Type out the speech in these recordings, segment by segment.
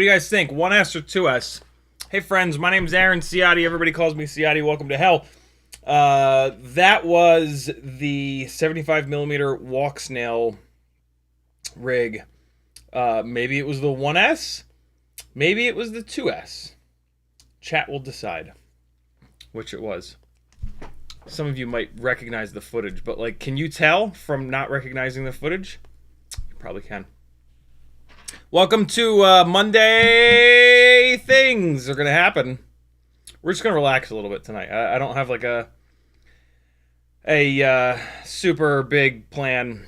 What do you guys think? 1S or 2S? Hey friends, my name's Aaron Ciotti. Everybody calls me Ciotti. Welcome to hell. That was the 75mm Walksnail rig. Maybe it was the 1S. Maybe it was the 2S. Chat will decide which it was. Some of you might recognize the footage, but like, can you tell from not recognizing the footage? You probably can. Welcome to Monday. Things are gonna happen. We're just gonna relax a little bit tonight. I don't have like a super big plan.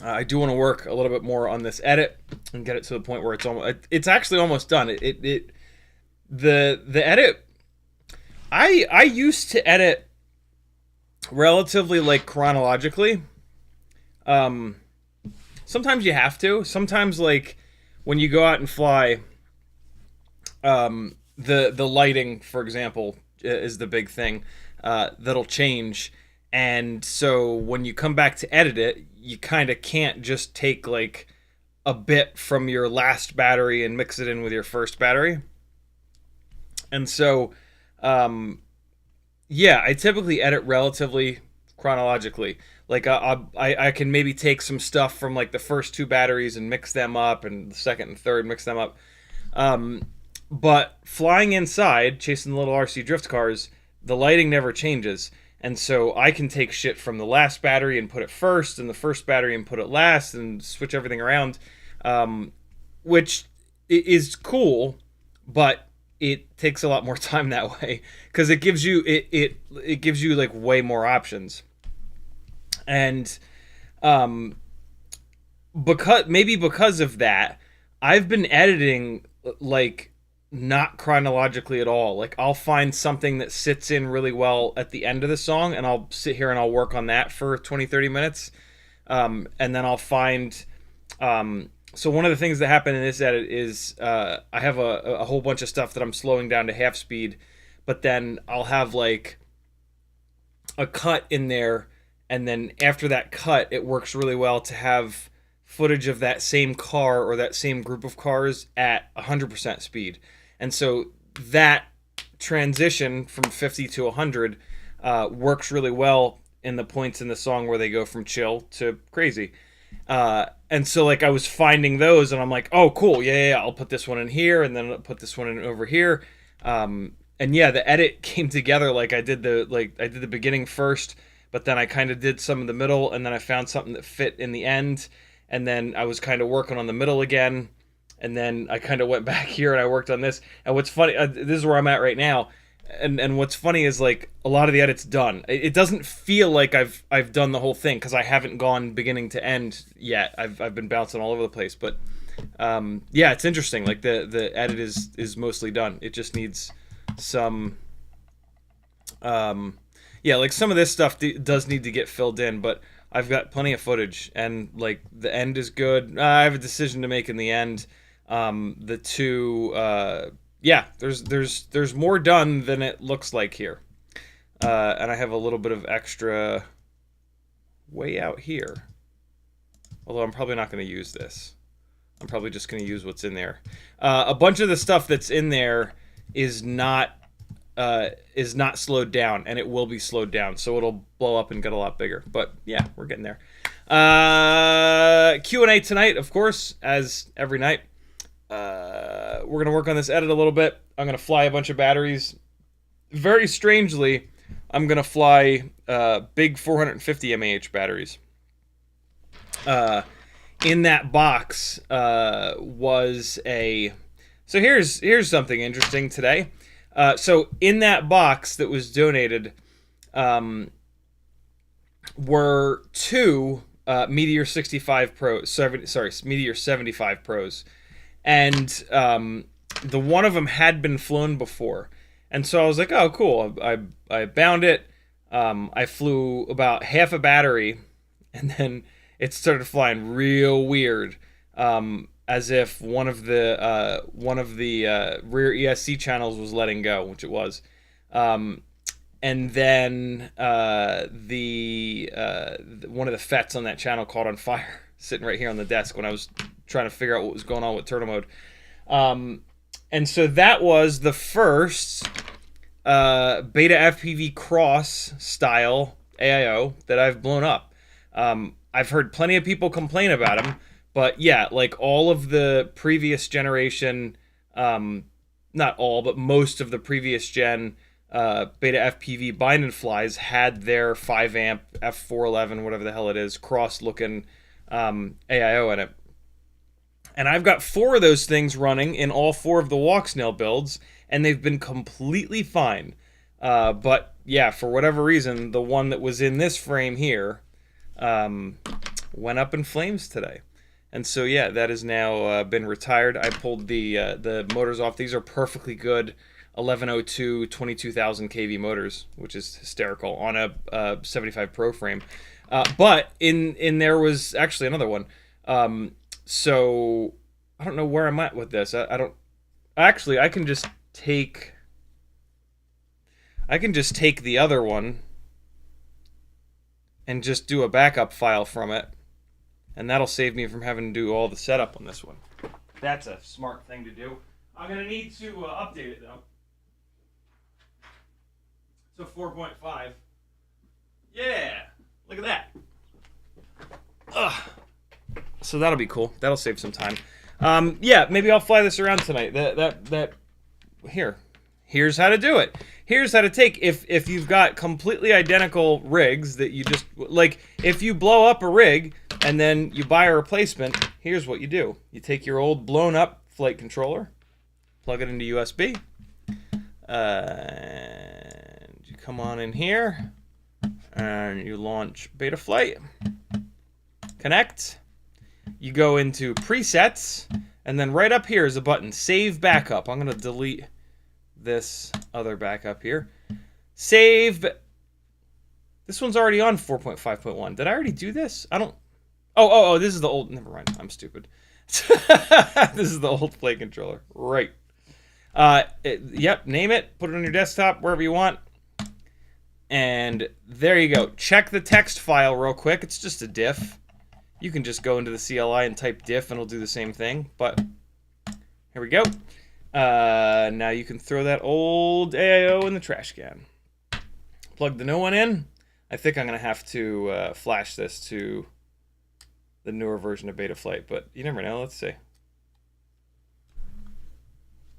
I do want to work a little bit more on this edit and get it to the point where it's actually almost done. The edit. I used to edit relatively like chronologically. Sometimes you have to. Sometimes, like, when you go out and fly, the lighting, for example, is the big thing that'll change. And so when you come back to edit it, you kind of can't just take, like, a bit from your last battery and mix it in with your first battery. And so, yeah, I typically edit relatively chronologically. Like, I can maybe take some stuff from, like, the first two batteries and mix them up, and the second and third mix them up. But flying inside, chasing the little RC drift cars, the lighting never changes. And so I can take shit from the last battery and put it first, and the first battery and put it last, and switch everything around, which is cool, but it takes a lot more time that way, because it gives you, it gives you, like, way more options. And because of that, I've been editing, like, not chronologically at all. Like, I'll find something that sits in really well at the end of the song, and I'll sit here and I'll work on that for 20-30 minutes. And then I'll find... so one of the things that happened in this edit is I have a whole bunch of stuff that I'm slowing down to half speed, but then I'll have, like, a cut in there. And then after that cut, it works really well to have footage of that same car or that same group of cars at 100% speed. And so that transition from 50 to 100 works really well in the points in the song where they go from chill to crazy. And so like I was finding those, and I'm like, oh cool, yeah, I'll put this one in here, and then I'll put this one in over here. And yeah, the edit came together like I did the beginning first, but then I kind of did some in the middle, and then I found something that fit in the end, and then I was kind of working on the middle again, and then I kind of went back here and I worked on this. And what's funny, this is where I'm at right now. And what's funny is like a lot of the edit's done. It doesn't feel like I've done the whole thing because I haven't gone beginning to end yet. I've been bouncing all over the place, but yeah, it's interesting. Like the edit is mostly done. It just needs some yeah, like some of this stuff does need to get filled in, but I've got plenty of footage, and like the end is good. I have a decision to make in the end. The two yeah, there's more done than it looks like here. And I have a little bit of extra way out here. Although I'm probably not going to use this. I'm probably just going to use what's in there. A bunch of the stuff that's in there is not slowed down, and it will be slowed down, so it'll blow up and get a lot bigger. But yeah, we're getting there. Q&A tonight, of course, as every night. We're gonna work on this edit a little bit. I'm gonna fly a bunch of batteries. Very strangely, I'm gonna fly big 450 mAh batteries. In that box was a. So here's something interesting today. So in that box that was donated were two Meteor 65 Pros. Meteor 75 Pros. And the one of them had been flown before, and so I was like, oh cool, I bound it. I flew about half a battery, and then it started flying real weird, as if one of the rear ESC channels was letting go, which it was. And then one of the FETs on that channel caught on fire, sitting right here on the desk when I was trying to figure out what was going on with turtle mode. And so that was the first Beta FPV cross style AIO that I've blown up. I've heard plenty of people complain about them, but yeah, like all of the previous generation, not all, but most of the previous gen Beta FPV bind and flies had their 5 amp F411, whatever the hell it is, cross looking AIO in it. And I've got 4 of those things running in all 4 of the Walksnail builds, and they've been completely fine. But yeah, for whatever reason, the one that was in this frame here went up in flames today. And so yeah, that has now been retired. I pulled the motors off. These are perfectly good 1102 22,000 kV motors, which is hysterical on a 75 Pro frame. But in there was actually another one. So I don't know where I'm at with this. I don't actually. I can just take the other one and just do a backup file from it, and that'll save me from having to do all the setup on this one. That's a smart thing to do. I'm gonna need to update it though. So 4.5. Yeah, look at that. Ugh. So that'll be cool. That'll save some time. Yeah, maybe I'll fly this around tonight. Here's how to do it. Here's how to take, if you've got completely identical rigs that you just, like, if you blow up a rig and then you buy a replacement, here's what you do. You take your old blown up flight controller, plug it into USB, and you come on in here, and you launch Betaflight, connect. You go into presets, and then right up here is a button, save backup. I'm going to delete this other backup here. Save. This one's already on 4.5.1. Did I already do this? I don't. Oh, this is the old. Never mind. I'm stupid. This is the old play controller. Right. Yep, name it. Put it on your desktop, wherever you want. And there you go. Check the text file real quick. It's just a diff. You can just go into the CLI and type diff and it'll do the same thing. But here we go. Now you can throw that old AIO in the trash can. Plug the new one in. I think I'm going to have to flash this to the newer version of Betaflight, but you never know. Let's see.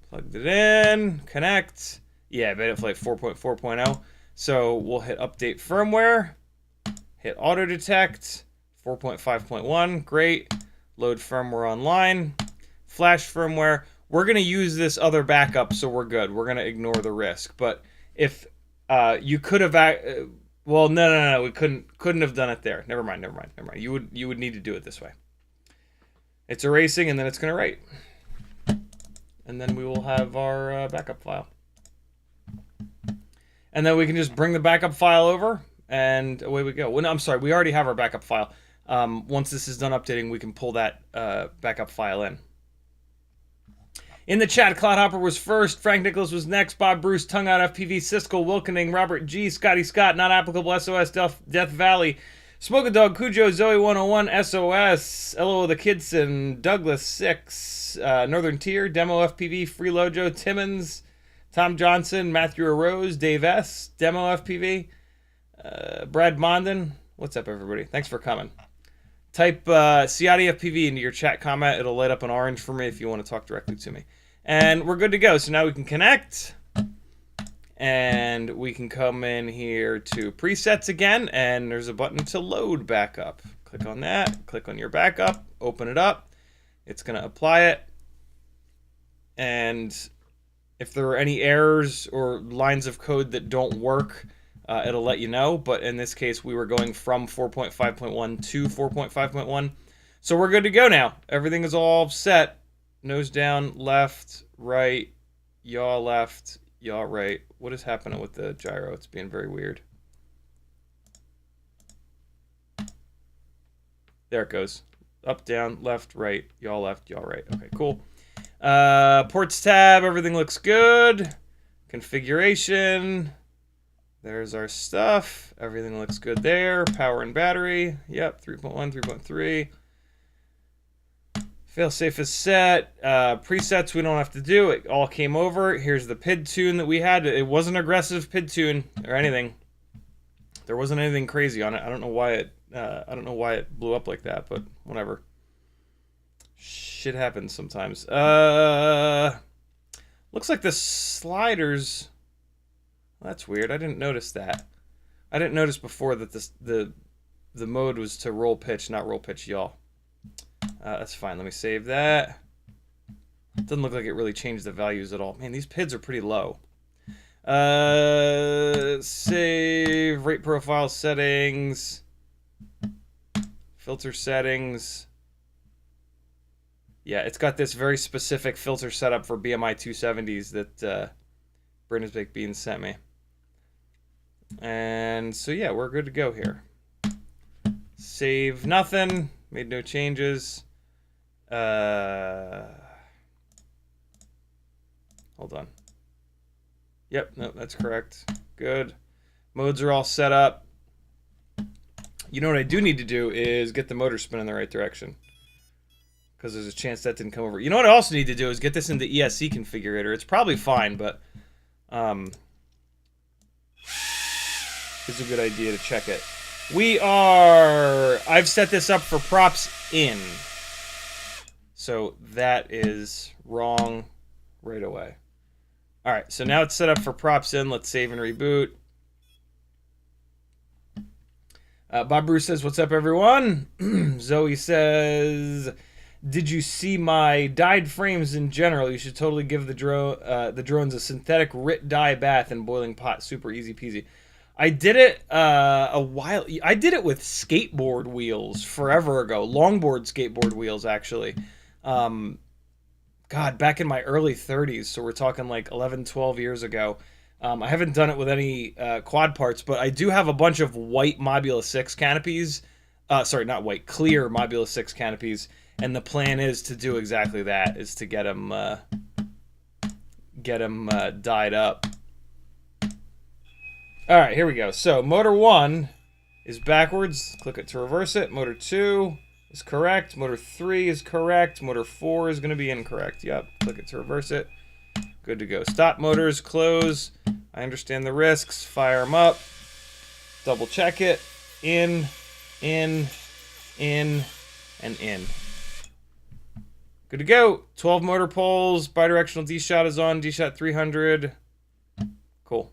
Plugged it in, connect. Yeah, Betaflight 4.4.0. So we'll hit update firmware, hit auto detect, 4.5.1, great. Load firmware online, flash firmware. We're going to use this other backup, so we're good. We're going to ignore the risk. But if you could have, well, no, we couldn't have done it there. Never mind. You would need to do it this way. It's erasing, and then it's going to write, and then we will have our backup file. And then we can just bring the backup file over, and away we go. Well, no, I'm sorry, we already have our backup file. Once this is done updating, we can pull that backup file in. In the chat, Cloudhopper was first, Frank Nicholas was next, Bob Bruce, Tongue Out FPV, Siskel, Wilkening, Robert G, Scotty Scott, Not Applicable, SOS, Death Valley, Smoke a Dog, Cujo, Zoe 101, SOS, LO the Kidson, Douglas 6, Northern Tier, Demo FPV, Freelojo, Timmons, Tom Johnson, Matthew Arose, Dave S, Demo FPV, Brad Mondin. What's up, everybody? Thanks for coming. Type CiottiFPV into your chat comment. It'll light up an orange for me if you want to talk directly to me. And we're good to go. So now we can connect. And we can come in here to presets again. And there's a button to load backup. Click on that. Click on your backup. Open it up. It's going to apply it. And if there are any errors or lines of code that don't work, it'll let you know. But in this case, we were going from 4.5.1 to 4.5.1. So we're good to go now. Everything is all set. Nose down, left, right, yaw left, yaw right. What is happening with the gyro? It's being very weird. There it goes. Up, down, left, right, yaw left, yaw right. Okay, cool. Ports tab, everything looks good. Configuration. There's our stuff. Everything looks good there. Power and battery. Yep, 3.1, 3.3. Failsafe is set. Presets we don't have to do. It all came over. Here's the PID tune that we had. It wasn't aggressive PID tune or anything. There wasn't anything crazy on it. I don't know why it blew up like that, but whatever. Shit happens sometimes. Looks like the sliders. Well, that's weird. I didn't notice that. I didn't notice before that the mode was to roll pitch, not roll pitch yaw. That's fine. Let me save that. It doesn't look like it really changed the values at all. Man, these PIDs are pretty low. Save rate profile settings, filter settings. Yeah, it's got this very specific filter setup for BMI 270s that Brandon's Baked Beans sent me. And so yeah, we're good to go here. Save nothing. Made no changes. Hold on. Yep, no, that's correct. Good. Modes are all set up. You know what I do need to do is get the motor spinning in the right direction, because there's a chance that didn't come over. You know what I also need to do is get this into ESC configurator. It's probably fine, but it's a good idea to check it. I've set this up for props in. So that is wrong right away. All right, so now it's set up for props in. Let's save and reboot. Bob Bruce says, what's up, everyone? Zoe says, did you see my dyed frames in general? You should totally give the drones a synthetic RIT dye bath in boiling pot. Super easy peasy. I did it I did it with skateboard wheels forever ago. Longboard skateboard wheels, actually. God, back in my early 30s, so we're talking like 11, 12 years ago. I haven't done it with any quad parts, but I do have a bunch of white Mobula 6 canopies. Sorry, not white, clear Mobula 6 canopies. And the plan is to do exactly that, is to get them dyed up. All right, here we go. So motor 1 is backwards. Click it to reverse it. Motor 2 is correct. Motor 3 is correct. Motor 4 is going to be incorrect. Yep. Click it to reverse it. Good to go. Stop motors. Close. I understand the risks. Fire them up. Double check it. In, and in. Good to go. 12 motor poles. Bidirectional D-shot is on. D-shot 300. Cool.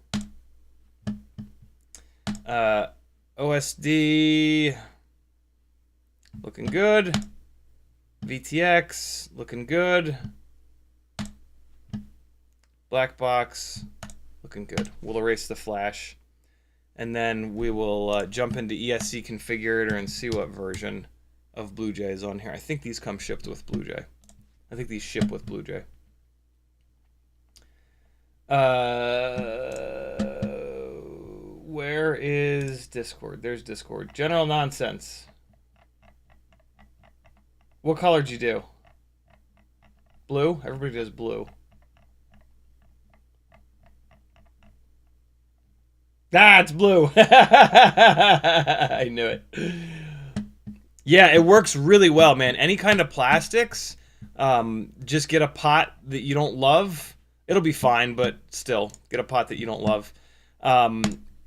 OSD. Looking good. VTX. Looking good. Black box. Looking good. We'll erase the flash. And then we will jump into ESC configurator and see what version of BlueJay is on here. I think these come shipped with BlueJay. I think these ship with BlueJay. Where is Discord? There's Discord. General nonsense. What color did you do? Blue? Everybody does blue. It's blue. I knew it. Yeah, it works really well, man. Any kind of plastics, just get a pot that you don't love. It'll be fine, but still, get a pot that you don't love.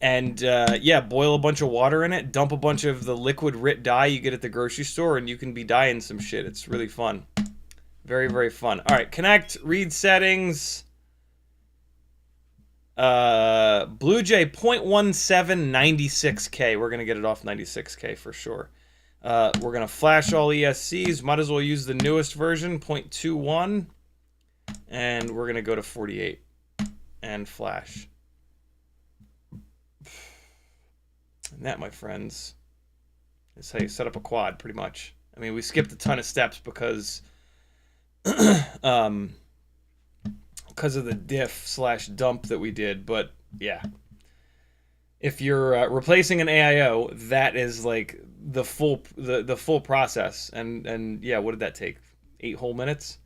Yeah, boil a bunch of water in it, dump a bunch of the liquid RIT dye you get at the grocery store, and you can be dyeing some shit. It's really fun. Very, very fun. All right, connect, read settings. BlueJay 0.17 96K. We're gonna get it off 96K for sure. We're gonna flash all ESCs. Might as well use the newest version, 0.21, and we're gonna go to 48 and flash. And that, my friends, is how you set up a quad, pretty much. I mean, we skipped a ton of steps because because of the diff/dump that we did, but yeah, if you're replacing an AIO, that is like the full process. And yeah, what did that take? 8 whole minutes.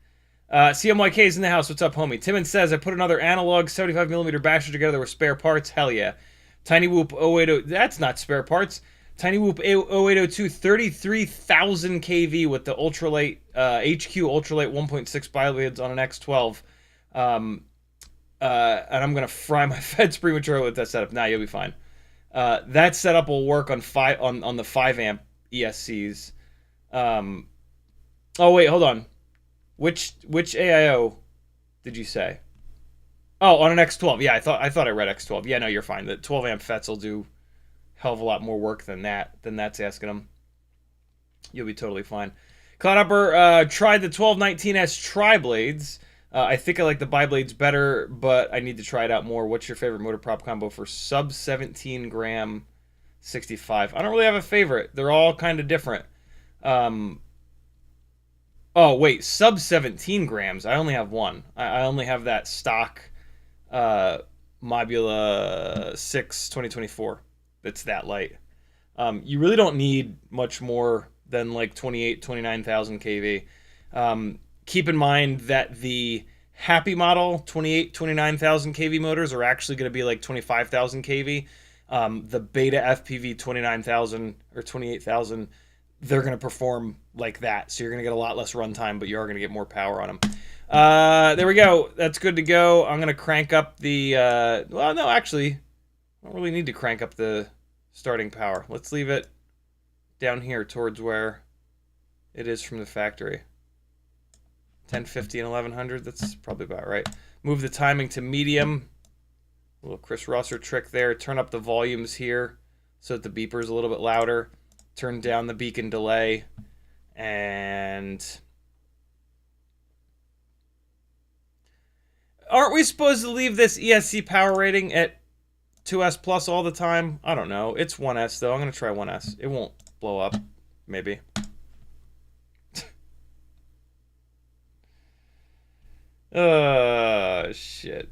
CMYK is in the house. What's up, homie? Timon says, I put another analog 75mm basher together with spare parts. Hell yeah. Tiny Whoop 080, that's not spare parts. Tiny Whoop 0802, 33,000 kV with the ultralight HQ ultralight 1.6 biblades on an X12. And I'm gonna fry my feds prematurely with that setup. Nah, you'll be fine. That setup will work on on the 5 amp ESCs. Oh wait, hold on. Which AIO did you say? Oh, on an X12. Yeah, I thought I read X12. Yeah, no, you're fine. The 12 amp FETs will do hell of a lot more work than that's asking them. You'll be totally fine. Cloudhopper tried the 1219S tri-blades. I think I like the biblades better, but I need to try it out more. What's your favorite motor prop combo for sub 17 gram 65? I don't really have a favorite. They're all kind of different. Oh, wait, sub 17 grams. I only have one. I only have that stock Mobula 6 2024. That's that light. You really don't need much more than like 29,000 kV. Keep in mind that the Happy model 29,000 kV motors are actually going to be like 25,000 kV. The Beta FPV 29,000 or 28,000, they're going to perform like that. So you're going to get a lot less runtime, but you are going to get more power on them. There we go. That's good to go. I'm going to crank up the... well, no, actually, I don't really need to crank up the starting power. Let's leave it down here towards where it is from the factory. 1050 and 1100, that's probably about right. Move the timing to medium. A little Chris Rosser trick there. Turn up the volumes here so that the beeper is a little bit louder. Turn down the beacon delay. And aren't we supposed to leave this ESC power rating at 2S plus all the time? I don't know. It's 1S though. I'm going to try 1S. It won't blow up. Maybe. Shit.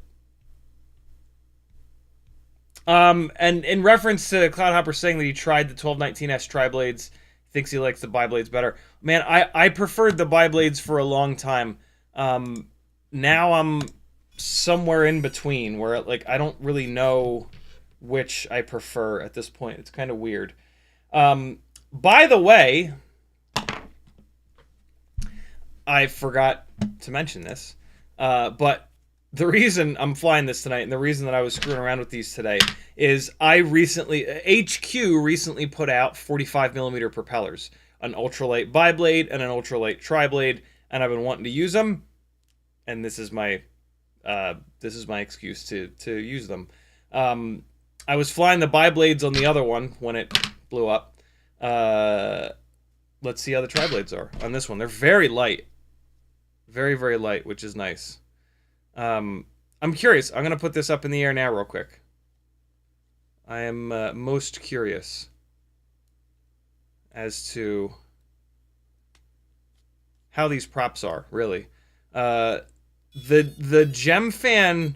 And in reference to Cloudhopper saying that he tried the 1219S tri-blades, thinks he likes the biblades better. Man, I preferred the biblades for a long time. Now I'm somewhere in between where like I don't really know which I prefer at this point. It's kind of weird. By the way, I forgot to mention this. But the reason I'm flying this tonight and the reason that I was screwing around with these today is HQ recently put out 45 millimeter propellers, an ultralight biblade and an ultralight triblade, and I've been wanting to use them, and this is my excuse to use them. I was flying the biblades on the other one when it blew up. Let's see how the triblades are on this one. They're very light. Very, very light, which is nice. I'm curious. I'm going to put this up in the air now real quick. I am most curious as to how these props are, really. The GemFan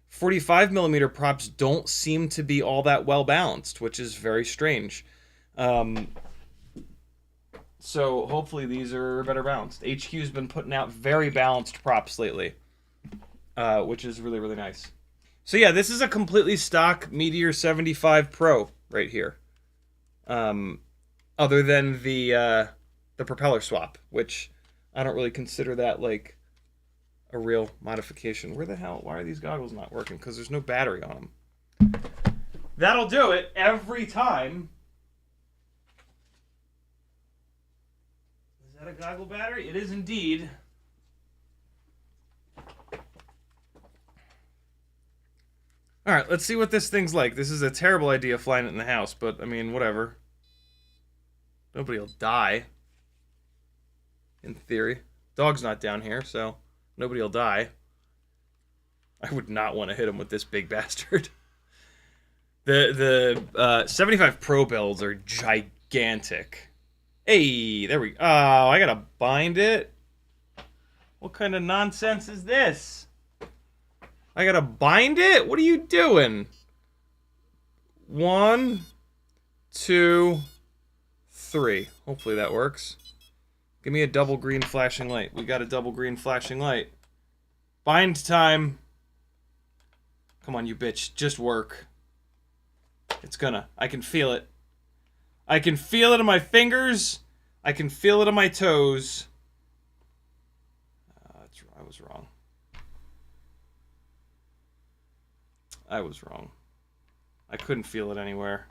45 millimeter props don't seem to be all that well balanced, which is very strange. So hopefully these are better balanced. HQ's been putting out very balanced props lately, which is really, really nice. So yeah, this is a completely stock Meteor 75 Pro right here. Other than the propeller swap, which I don't really consider that like a real modification. Where the hell? Why are these goggles not working? Because there's no battery on them. That'll do it every time. Is that a goggle battery? It is indeed. Alright, let's see what this thing's like. This is a terrible idea flying it in the house, but, I mean, whatever. Nobody will die. In theory. Dog's not down here, so nobody will die. I would not want to hit him with this big bastard. The 75 Pro builds are gigantic. Hey, there we go. Oh, I gotta bind it? What kind of nonsense is this? I gotta bind it? What are you doing? 1, 2, 3. Hopefully that works. Give me a double green flashing light. We got a double green flashing light. Bind time. Come on, you bitch. Just work. It's gonna. I can feel it. I can feel it in my fingers. I can feel it in my toes. I was wrong. I was wrong. I couldn't feel it anywhere.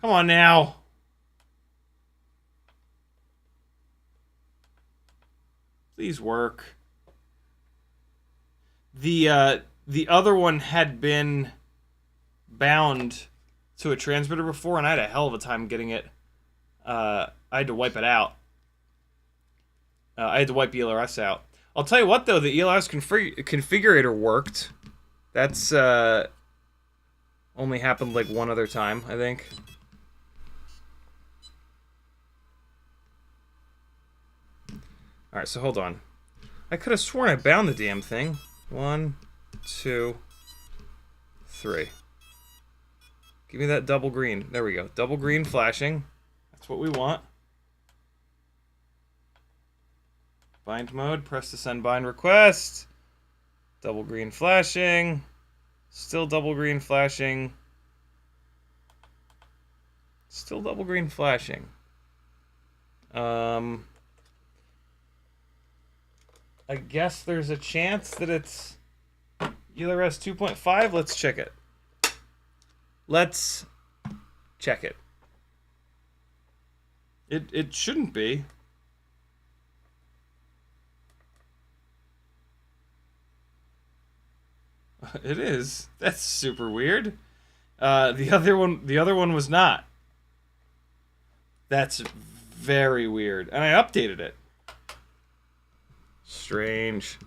Come on now. Please work. The other one had been bound to a transmitter before, and I had a hell of a time getting it. I had to wipe it out. I had to wipe the ELRS out. I'll tell you what, though, the ELRS configurator worked. That's only happened like one other time, I think. Alright, so hold on. I could have sworn I bound the damn thing. 1, 2, 3. Give me that double green. There we go. Double green flashing. That's what we want. Bind mode. Press to send bind request. Double green flashing. Still double green flashing. Still double green flashing. I guess there's a chance that it's ELRS 2.5. Let's check it. Let's check it. It shouldn't be. It is. That's super weird. The other one was not. That's very weird. And I updated it. Strange.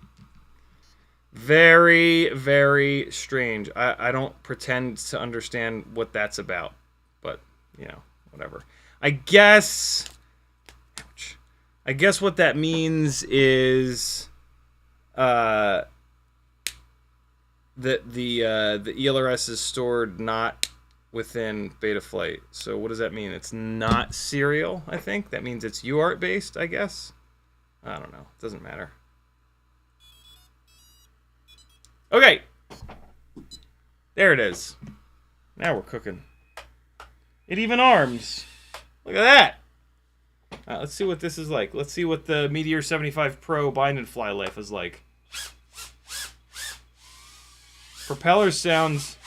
Very, very strange. I don't pretend to understand what that's about. But, you know, whatever. I guess what that means is that the ELRS is stored not within Betaflight. So what does that mean? It's not serial, I think. That means it's UART based, I guess. I don't know. It doesn't matter. Okay. There it is. Now we're cooking. It even arms. Look at that. Let's see what this is like. Let's see what the Meteor 75 Pro bind and fly life is like. Propeller sounds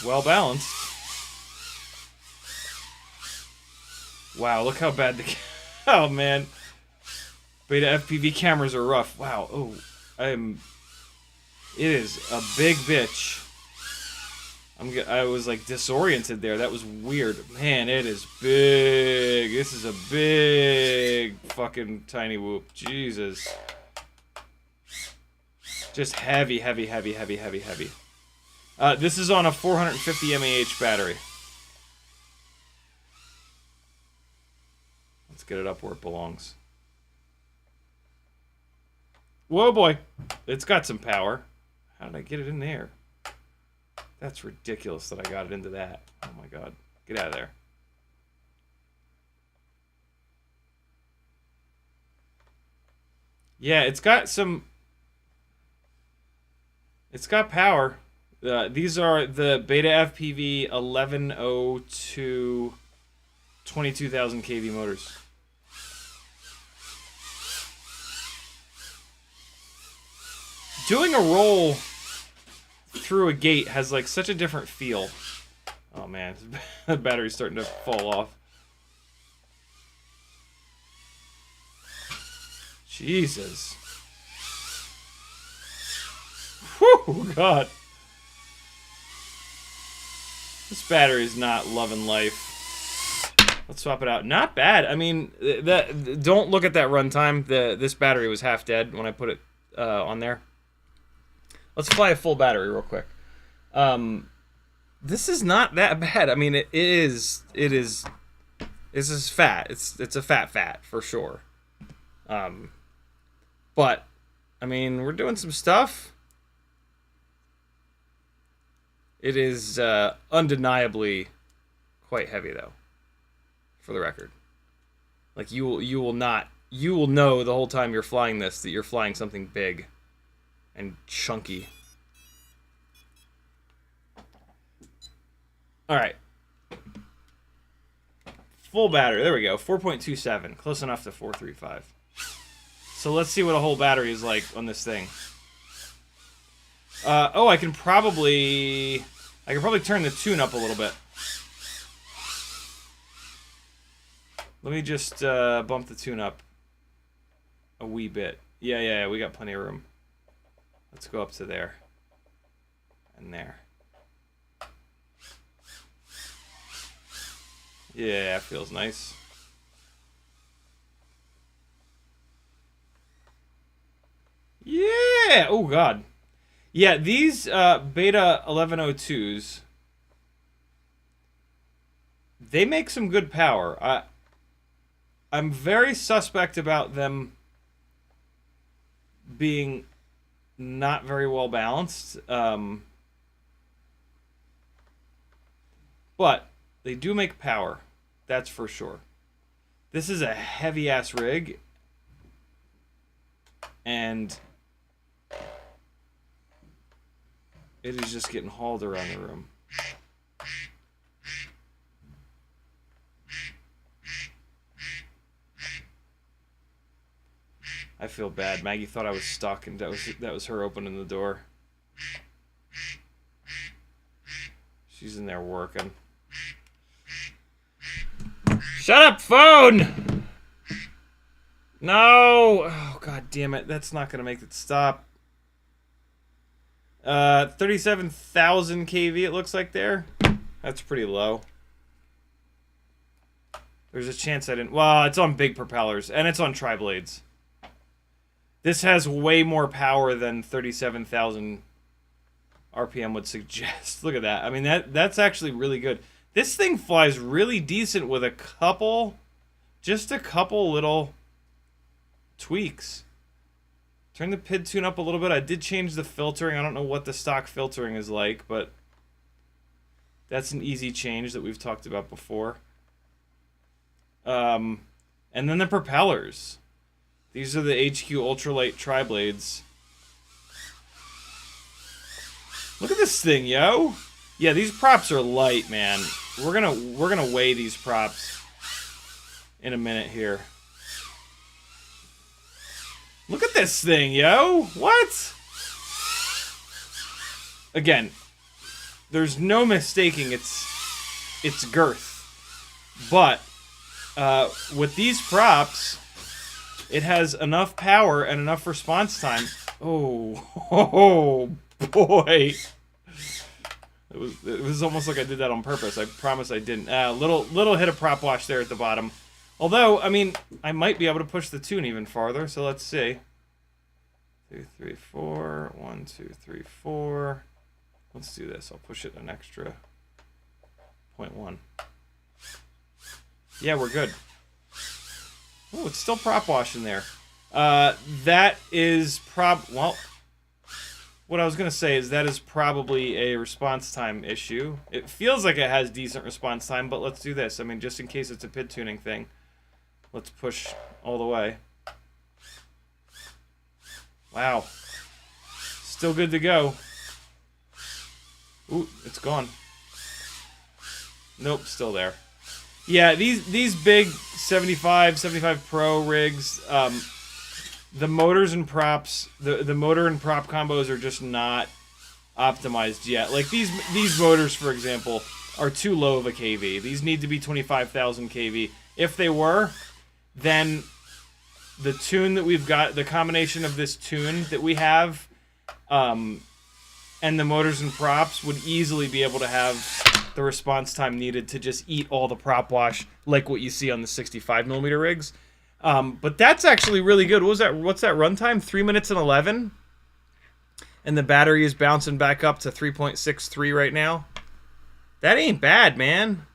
well balanced. Wow, look how bad the... Oh, man. Beta FPV cameras are rough. Wow. Oh, it is a big bitch. I was like disoriented there. That was weird. Man, it is big. This is a big fucking tiny whoop. Jesus. Just heavy, heavy, heavy, heavy, heavy, heavy. This is on a 450 mAh battery. Let's get it up where it belongs. Whoa, boy. It's got some power. How did I get it in there? That's ridiculous that I got it into that. Oh my god. Get out of there. Yeah, it's got some... It's got power. These are the Beta FPV 1102 22,000 kV motors. Doing a roll through a gate has like such a different feel. Oh man, the battery's starting to fall off. Jesus. Whew, God. This battery's not loving life. Let's swap it out. Not bad. I mean, don't look at that runtime. This battery was half dead when I put it on there. Let's fly a full battery real quick. This is not that bad. I mean, it is. This is fat. It's a fat for sure. But I mean, we're doing some stuff. It is undeniably quite heavy, though. For the record, like you will know the whole time you're flying this that you're flying something big and chunky. All right, full battery. There we go. 4.27, close enough to 4.35. So let's see what a whole battery is like on this thing. Oh, I can probably turn the tune up a little bit. Let me just bump the tune up a wee bit. Yeah, we got plenty of room. Let's go up to there. And there. Yeah, feels nice. Yeah! Oh, God. Yeah, these Beta 1102s, they make some good power. I'm very suspect about them being not very well balanced. But they do make power. That's for sure. This is a heavy-ass rig. And it is just getting hauled around the room. I feel bad. Maggie thought I was stuck, and that was her opening the door. She's in there working. Shut up, phone! No! Oh, god damn it. That's not gonna make it stop. 37,000 kV it looks like there. That's pretty low. There's a chance I didn't... Well, it's on big propellers, and it's on tri-blades. This has way more power than 37,000 RPM would suggest. Look at that. I mean, that's actually really good. This thing flies really decent with just a couple little tweaks. Turn the PID tune up a little bit. I did change the filtering. I don't know what the stock filtering is like, but that's an easy change that we've talked about before. And then the propellers. These are the HQ ultralight tri-blades. Look at this thing, yo. Yeah, these props are light, man. We're gonna weigh these props in a minute here. Look at this thing, yo. What? again, there's no mistaking its girth. But with these props, it has enough power and enough response time. Oh boy. It was almost like I did that on purpose. I promise I didn't. Little hit of prop wash there at the bottom. Although, I mean, I might be able to push the tune even farther, so let's see. 2, 3, 4. 1, 2, 3, 4. Let's do this. I'll push it an extra 0.1. Yeah, we're good. Oh, it's still prop wash in there. That is well, what I was going to say is that is probably a response time issue. It feels like it has decent response time, but let's do this. I mean, just in case it's a PID tuning thing. Let's push all the way. Wow. Still good to go. Ooh, it's gone. Nope, still there. Yeah, these big 75 Pro rigs, the motors and props, the motor and prop combos are just not optimized yet. Like these motors, for example, are too low of a kV. These need to be 25,000 kV. If they were, then the tune that we've got, the combination of this tune that we have, and the motors and props would easily be able to have the response time needed to just eat all the prop wash like what you see on the 65mm rigs. But that's actually really good. What was that? What's that runtime? 3 minutes and 11? And the battery is bouncing back up to 3.63 right now. That ain't bad, man.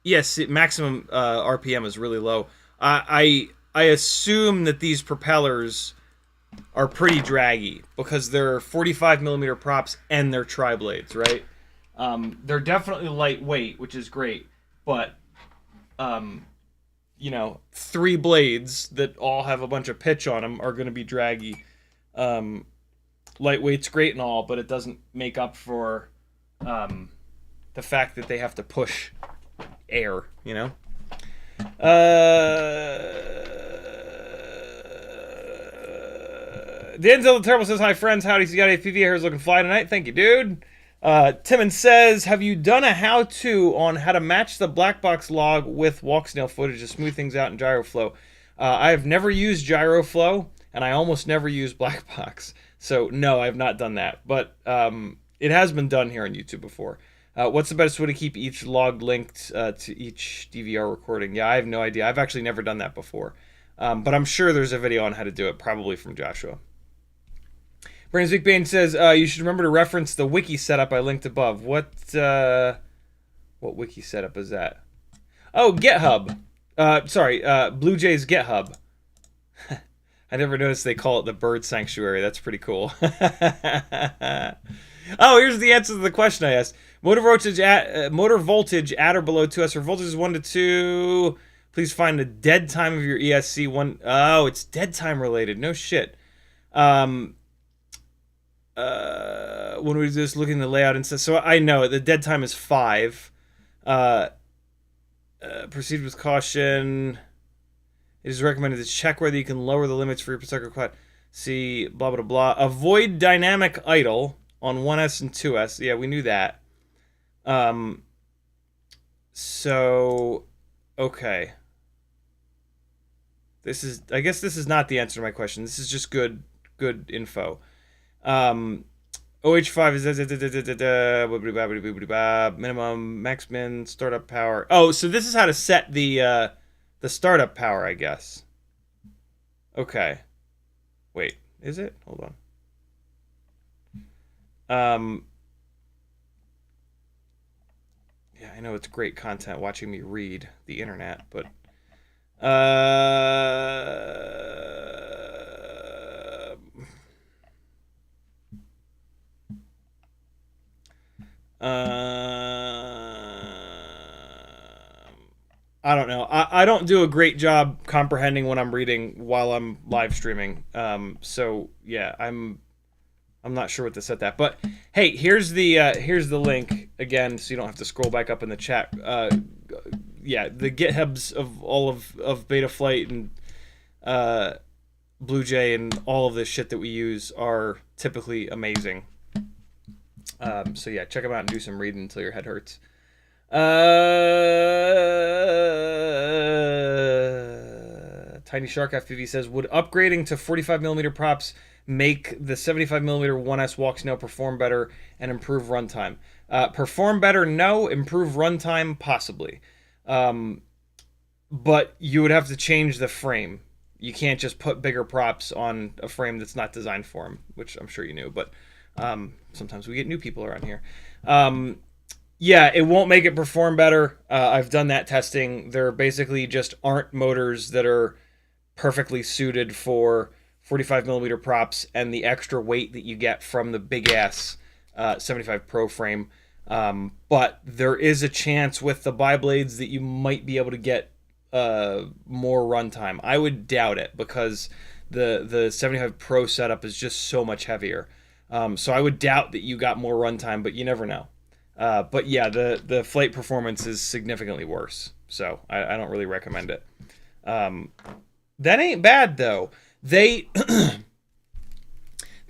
Yes, maximum RPM is really low. I assume that these propellers are pretty draggy because they're 45mm props and they're tri-blades, right? They're definitely lightweight, which is great, but you know, 3 blades that all have a bunch of pitch on them are going to be draggy. Lightweight's great and all, but it doesn't make up for the fact that they have to push air, you know? Denzel the Terrible says, hi friends, howdy, CiottiFPV, hair's looking fly tonight. Thank you, dude. Timon says, have you done a how-to on how to match the blackbox log with Walksnail footage to smooth things out in GyroFlow? I have never used GyroFlow, and I almost never use blackbox. So, no, I have not done that. But it has been done here on YouTube before. What's the best way to keep each log linked to each DVR recording? Yeah, I have no idea. I've actually never done that before. But I'm sure there's a video on how to do it, probably from Joshua. Brainsweek Bane says, you should remember to reference the wiki setup I linked above. What wiki setup is that? Oh, GitHub. Sorry, Blue Jay's GitHub. I never noticed they call it the bird sanctuary. That's pretty cool. Oh, here's the answer to the question I asked. Motor voltage at or below 2S, or voltage is 1 to 2. Please find the dead time of your ESC. Oh, it's dead time related. No shit. When we just looking at the layout and stuff, so I know the dead time is 5. Proceed with caution. It is recommended to check whether you can lower the limits for your per quad. See, blah, blah, blah. Avoid dynamic idle on 1S and 2S. Yeah, we knew that. So, okay. I guess this is not the answer to my question. This is just good info. OH5 is minimum, max min, startup power. Oh, so this is how to set the startup power, I guess. Okay. Wait, is it? Hold on. Yeah, I know it's great content watching me read the internet, but I don't know. I don't do a great job comprehending what I'm reading while I'm live streaming. So yeah, I'm not sure what to set that. But hey, here's the link again, so you don't have to scroll back up in the chat. Yeah, the GitHubs of all of Betaflight and Blue Jay and all of this shit that we use are typically amazing. So yeah, check them out and do some reading until your head hurts. Tiny Shark FPV says, would upgrading to 45mm props make the 75mm 1S Walksnail perform better and improve runtime? Perform better, no. Improve runtime, possibly. But you would have to change the frame. You can't just put bigger props on a frame that's not designed for them, which I'm sure you knew, but sometimes we get new people around here. Yeah, it won't make it perform better. I've done that testing. There basically just aren't motors that are perfectly suited for 45mm props and the extra weight that you get from the big-ass 75 Pro frame. But there is a chance with the bi-blades that you might be able to get more runtime. I would doubt it because the 75 Pro setup is just so much heavier. So I would doubt that you got more runtime, but you never know. But yeah, the flight performance is significantly worse. So I don't really recommend it. That ain't bad though. The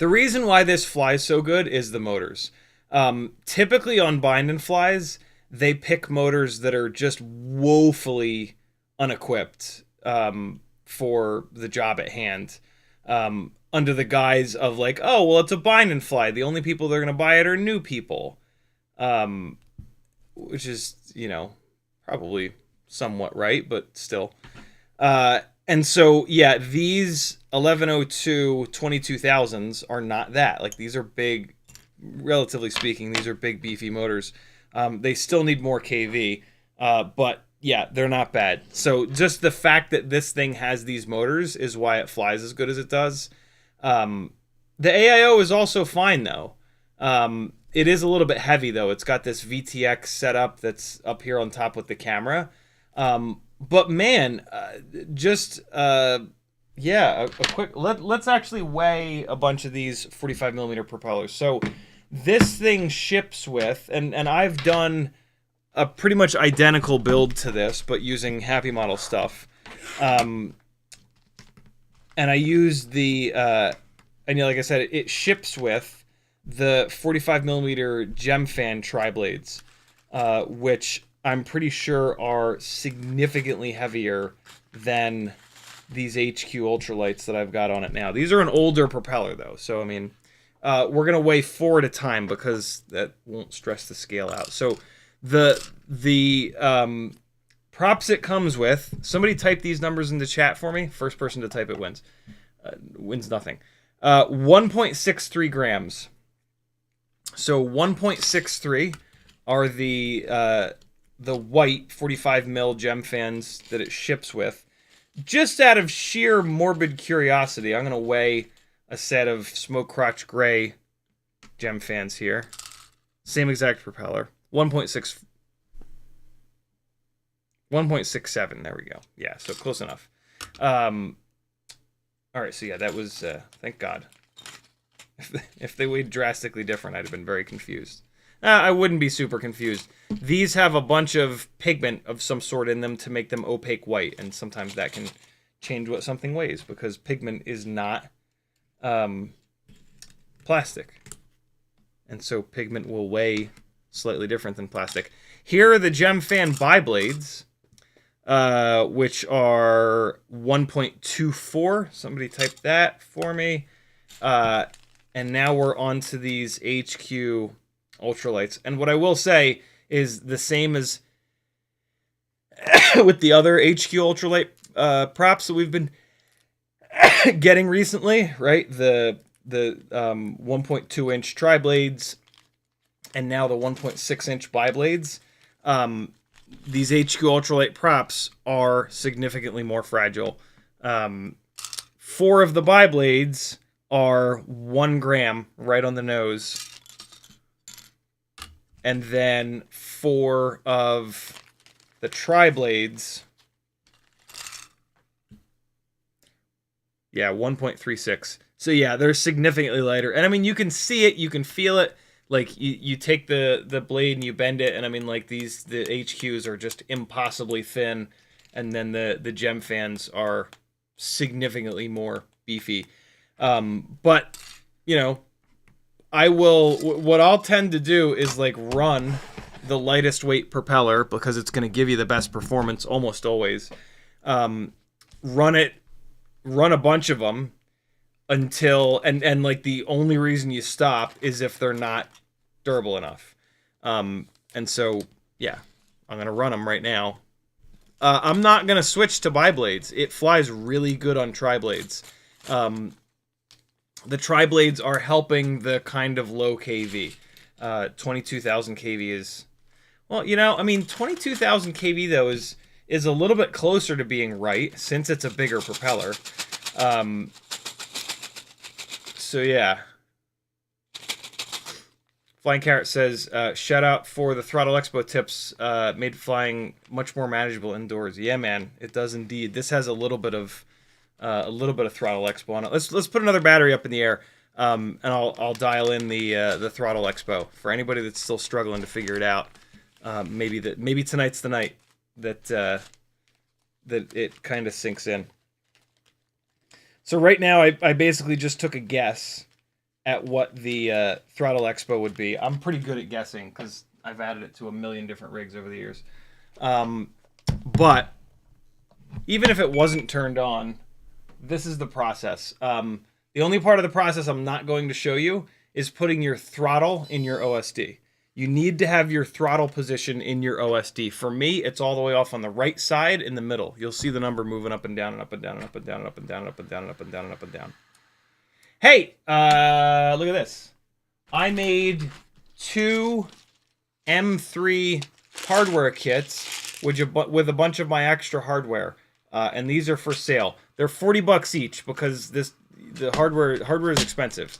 reason why this flies so good is the motors. Typically on bind and flies, they pick motors that are just woefully unequipped for the job at hand, under the guise of like, oh, well, it's a bind and fly. The only people that are going to buy it are new people, which is, you know, probably somewhat right, but still. And so, yeah, these 1102 22,000s are not that. Like, these are big, relatively speaking, these are big, beefy motors. They still need more KV, but yeah, they're not bad. So just the fact that this thing has these motors is why it flies as good as it does. The AIO is also fine, though. It is a little bit heavy, though. It's got this VTX setup that's up here on top with the camera. But man, yeah, a quick... Let's actually weigh a bunch of these 45mm propellers. So this thing ships with, and I've done a pretty much identical build to this, but using Happy Model stuff. And I used the, and you know, like I said, it ships with the 45mm gem fan tri-blades, which I'm pretty sure are significantly heavier than these HQ ultralights that I've got on it now. These are an older propeller, though, so I mean, we're gonna weigh 4 at a time because that won't stress the scale out. So the props it comes with. Somebody type these numbers into chat for me. First person to type it wins. Wins nothing. 1.63 grams. So 1.63 are the white 45 mil gem fans that it ships with. Just out of sheer morbid curiosity, I'm going to weigh a set of smoke crotch gray gem fans here. Same exact propeller. 1.67. There we go. Yeah, so close enough. All right, so yeah, that was, thank God. If they weighed drastically different, I'd have been very confused. I wouldn't be super confused. These have a bunch of pigment of some sort in them to make them opaque white, and sometimes that can change what something weighs, because pigment is not plastic. And so pigment will weigh slightly different than plastic. Here are the gem fan bi-blades, which are 1.24. Somebody type that for me. And now we're on to these HQ ultralights. And what I will say is the same as with the other HQ ultralight props that we've been getting recently, right? The 1.2 inch tri-blades and now the 1.6 inch bi-blades. These HQ ultralight props are significantly more fragile. 4 of the bi-blades are 1 gram right on the nose. And then 4 of the tri-blades, yeah, 1.36. So yeah, they're significantly lighter. And I mean, you can see it, you can feel it. Like, you take the blade and you bend it, and I mean, like, the HQs are just impossibly thin, and then the gem fans are significantly more beefy. But, you know, what I'll tend to do is like run the lightest weight propeller because it's going to give you the best performance almost always. Run a bunch of them until, and like the only reason you stop is if they're not durable enough. And so, yeah, I'm going to run them right now. I'm not going to switch to bi-blades. It flies really good on tri-blades. The tri-blades are helping the kind of low KV. 22,000 KV is... Well, you know, I mean, 22,000 KV, though, is a little bit closer to being right, since it's a bigger propeller. So, yeah. Flying Carrot says, shout out for the Throttle Expo tips, made flying much more manageable indoors. Yeah, man, it does indeed. This has a little bit of Throttle Expo on it. Let's put another battery up in the air, and I'll dial in the Throttle Expo for anybody that's still struggling to figure it out. Maybe tonight's the night that it kind of sinks in. So right now, I basically just took a guess at what the Throttle Expo would be. I'm pretty good at guessing because I've added it to a million different rigs over the years. But even if it wasn't turned on, this is the process. The only part of the process I'm not going to show you is putting your throttle in your OSD. You need to have your throttle position in your OSD. For me, it's all the way off on the right side in the middle. You'll see the number moving up and down and up and down and up and down and up and down and up and down and up and down and up and down. Hey, look at this. I made 2 M3 hardware kits with a bunch of my extra hardware, and these are for sale. They're $40 each because the hardware is expensive.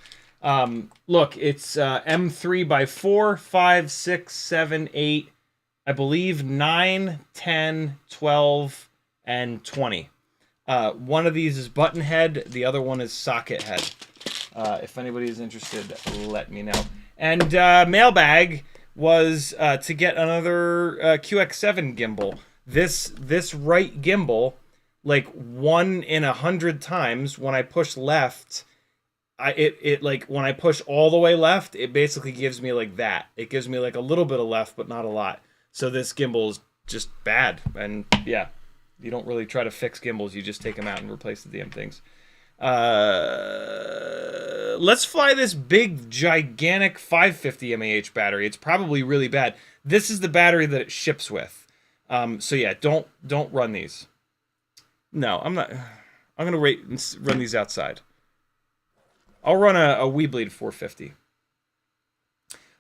Look, it's M3 by 4, 5, 6, 7, 8, I believe 9, 10, 12, and 20. One of these is button head, the other one is socket head. If anybody is interested, let me know. And mailbag was to get another QX7 gimbal. This right gimbal, like 1 in 100 times, when I push left, it like when I push all the way left, it basically gives me like that. It gives me like a little bit of left, but not a lot. So this gimbal is just bad. And yeah, you don't really try to fix gimbals. You just take them out and replace the damn things. Let's fly this big, gigantic 550 mAh battery. It's probably really bad. This is the battery that it ships with. So yeah, don't run these. No, I'm not. I'm gonna wait and run these outside. I'll run a Weebleed 450.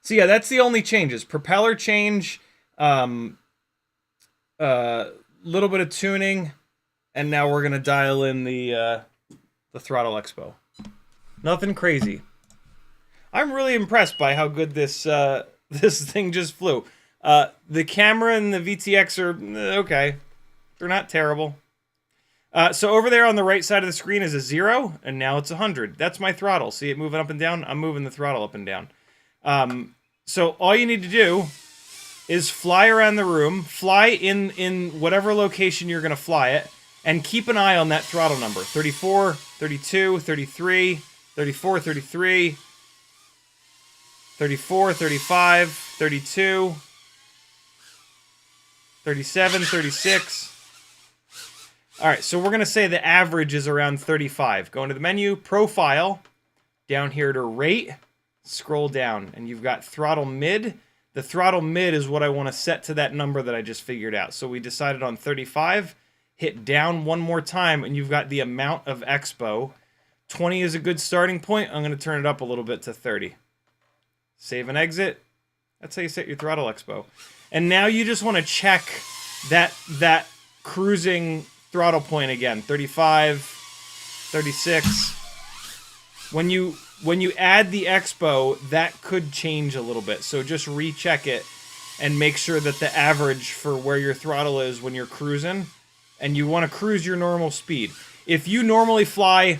So yeah, that's the only changes. Propeller change, little bit of tuning, and now we're gonna dial in the Throttle Expo. Nothing crazy. I'm really impressed by how good this this thing just flew. The camera and the VTX are okay. They're not terrible. So over there on the right side of the screen is a 0, and now it's 100. That's my throttle. See it moving up and down? I'm moving the throttle up and down. So all you need to do is fly around the room, fly in whatever location you're going to fly it, and keep an eye on that throttle number. 34, 32, 33, 34, 33, 34, 35, 32, 37, 36. All right, so we're going to say the average is around 35. Go into the menu, Profile, down here to Rate, scroll down, and you've got Throttle Mid. The throttle mid is what I want to set to that number that I just figured out. So we decided on 35. Hit down one more time, and you've got the amount of expo. 20 is a good starting point. I'm going to turn it up a little bit to 30. Save and exit. That's how you set your throttle expo. And now you just want to check that cruising throttle point again. 35, 36. When you add the expo, that could change a little bit. So just recheck it and make sure that the average for where your throttle is when you're cruising, and you want to cruise your normal speed. If you normally fly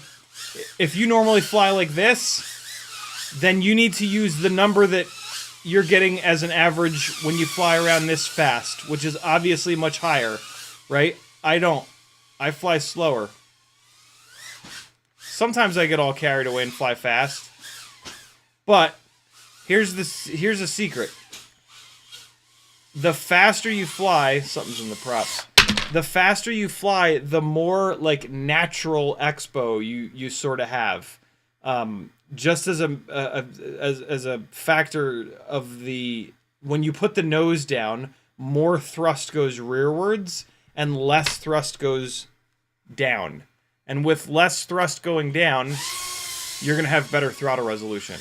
like this, then you need to use the number that you're getting as an average when you fly around this fast, which is obviously much higher, right? I don't. I fly slower. sometimes I get all carried away and fly fast. But here's a secret. The faster you fly, something's in the props. The faster you fly, the more like natural expo you sort of have. Just as a factor of the, when you put the nose down, more thrust goes rearwards and less thrust goes down. And with less thrust going down, you're gonna have better throttle resolution.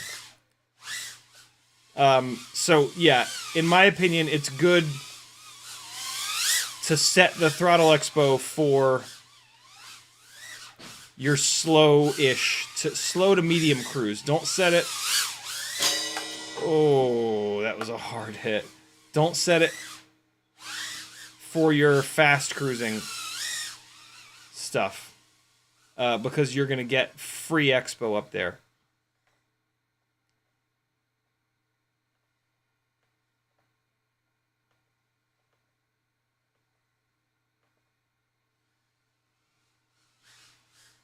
So yeah, in my opinion, it's good to set the throttle expo for your slow-ish, slow to medium cruise. Don't set it... Oh, that was a hard hit. Don't set it for your fast cruising stuff. Because you're going to get free expo up there.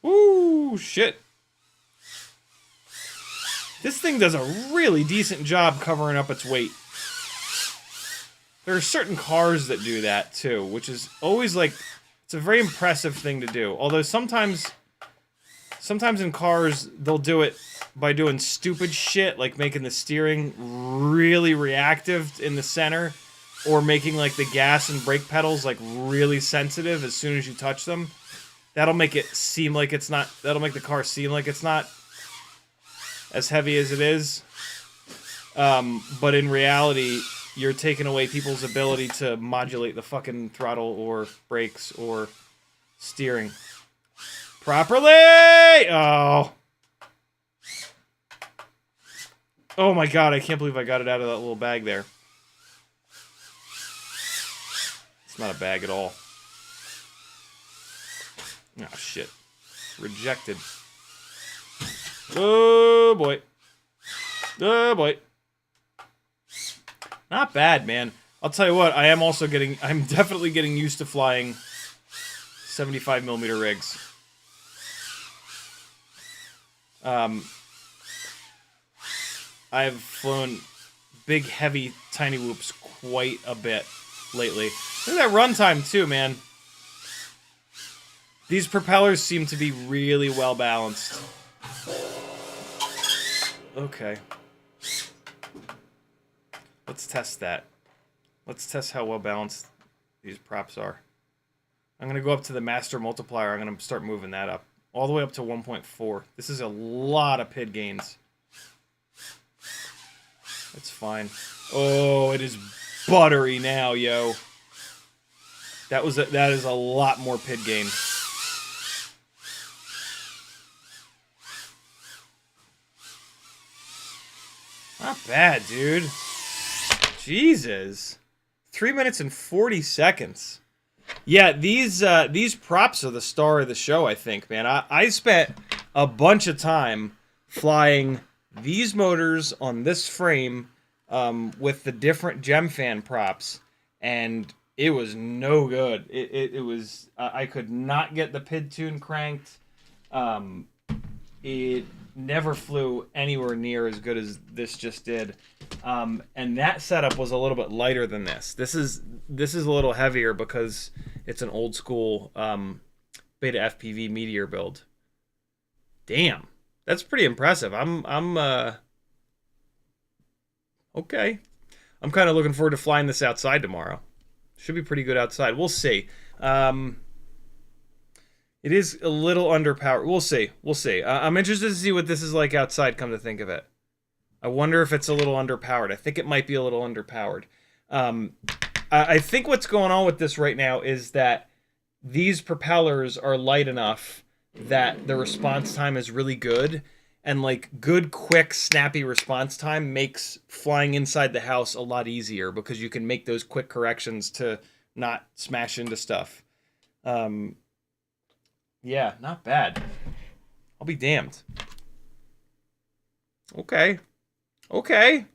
Ooh, shit. This thing does a really decent job covering up its weight. There are certain cars that do that, too, which is always, like, it's a very impressive thing to do. Although sometimes in cars, they'll do it by doing stupid shit, like making the steering really reactive in the center, or making, like, the gas and brake pedals, like, really sensitive as soon as you touch them. That'll make it seem like it's not... That'll make the car seem like it's not as heavy as it is. But in reality, you're taking away people's ability to modulate the fucking throttle or brakes or steering properly! Oh. Oh my god, I can't believe I got it out of that little bag there. It's not a bag at all. Oh, shit. Rejected. Oh, boy. Oh, boy. Not bad, man. I'll tell you what, I'm definitely getting used to flying 75mm rigs. I've flown big, heavy, tiny whoops quite a bit lately. Look at that runtime, too, man. These propellers seem to be really well balanced. Okay. Let's test that. Let's test how well balanced these props are. I'm going to go up to the master multiplier. I'm going to start moving that up. All the way up to 1.4. This is a lot of PID gains. That's fine. Oh, it is buttery now, yo. That is a lot more PID gain. Not bad, dude. Jesus. 3 minutes and 40 seconds. Yeah, these props are the star of the show, I think, man. I spent a bunch of time flying these motors on this frame with the different GemFan props, and it was no good. It was... I could not get the PID tune cranked. It never flew anywhere near as good as this just did. And that setup was a little bit lighter than this. This is a little heavier because it's an old school beta FPV Meteor build. Damn. That's pretty impressive. I'm okay. I'm kind of looking forward to flying this outside tomorrow. Should be pretty good outside. We'll see. It is a little underpowered. We'll see. We'll see. I'm interested to see what this is like outside, come to think of it. I wonder if it's a little underpowered. I think it might be a little underpowered. I think what's going on with this right now is that these propellers are light enough that the response time is really good. And, like, good, quick, snappy response time makes flying inside the house a lot easier because you can make those quick corrections to not smash into stuff. Yeah, not bad. I'll be damned. Okay. Okay.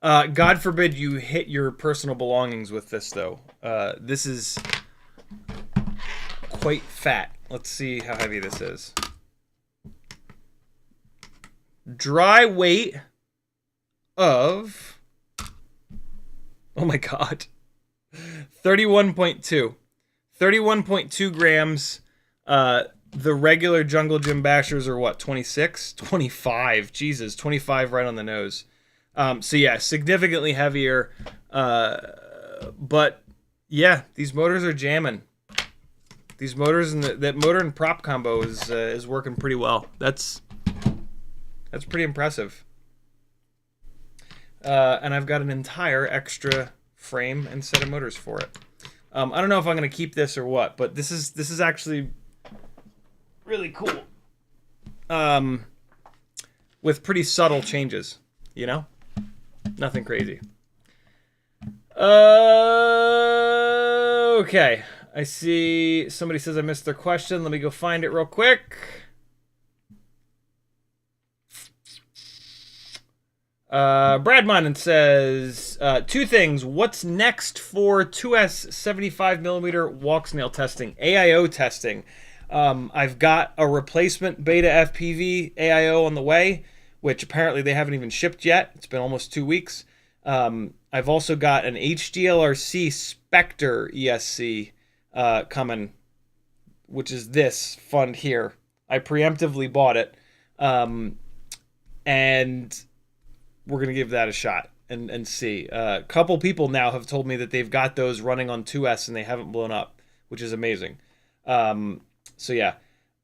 God forbid you hit your personal belongings with this, though. This is quite fat. Let's see how heavy this is. Dry weight of, oh my God, 31.2. 31.2 grams. The regular Jungle Gym Bashers are what, 26? 25. Jesus, 25 right on the nose. So yeah, significantly heavier. But yeah, these motors are jamming. These motors and that motor and prop combo is working pretty well. That's pretty impressive. And I've got an entire extra frame and set of motors for it. I don't know if I'm gonna keep this or what, but this is actually really cool. With pretty subtle changes, you know? Nothing crazy. Okay. I see somebody says I missed their question. Let me go find it real quick. Brad Monin says, two things. What's next for 2S 75mm Walksnail testing? AIO testing. I've got a replacement beta FPV AIO on the way, which apparently they haven't even shipped yet. It's been almost 2 weeks. I've also got an HDLRC Spectre ESC coming, which is this fund here. I preemptively bought it, and we're going to give that a shot and see. A couple people now have told me that they've got those running on 2S and they haven't blown up, which is amazing. So yeah.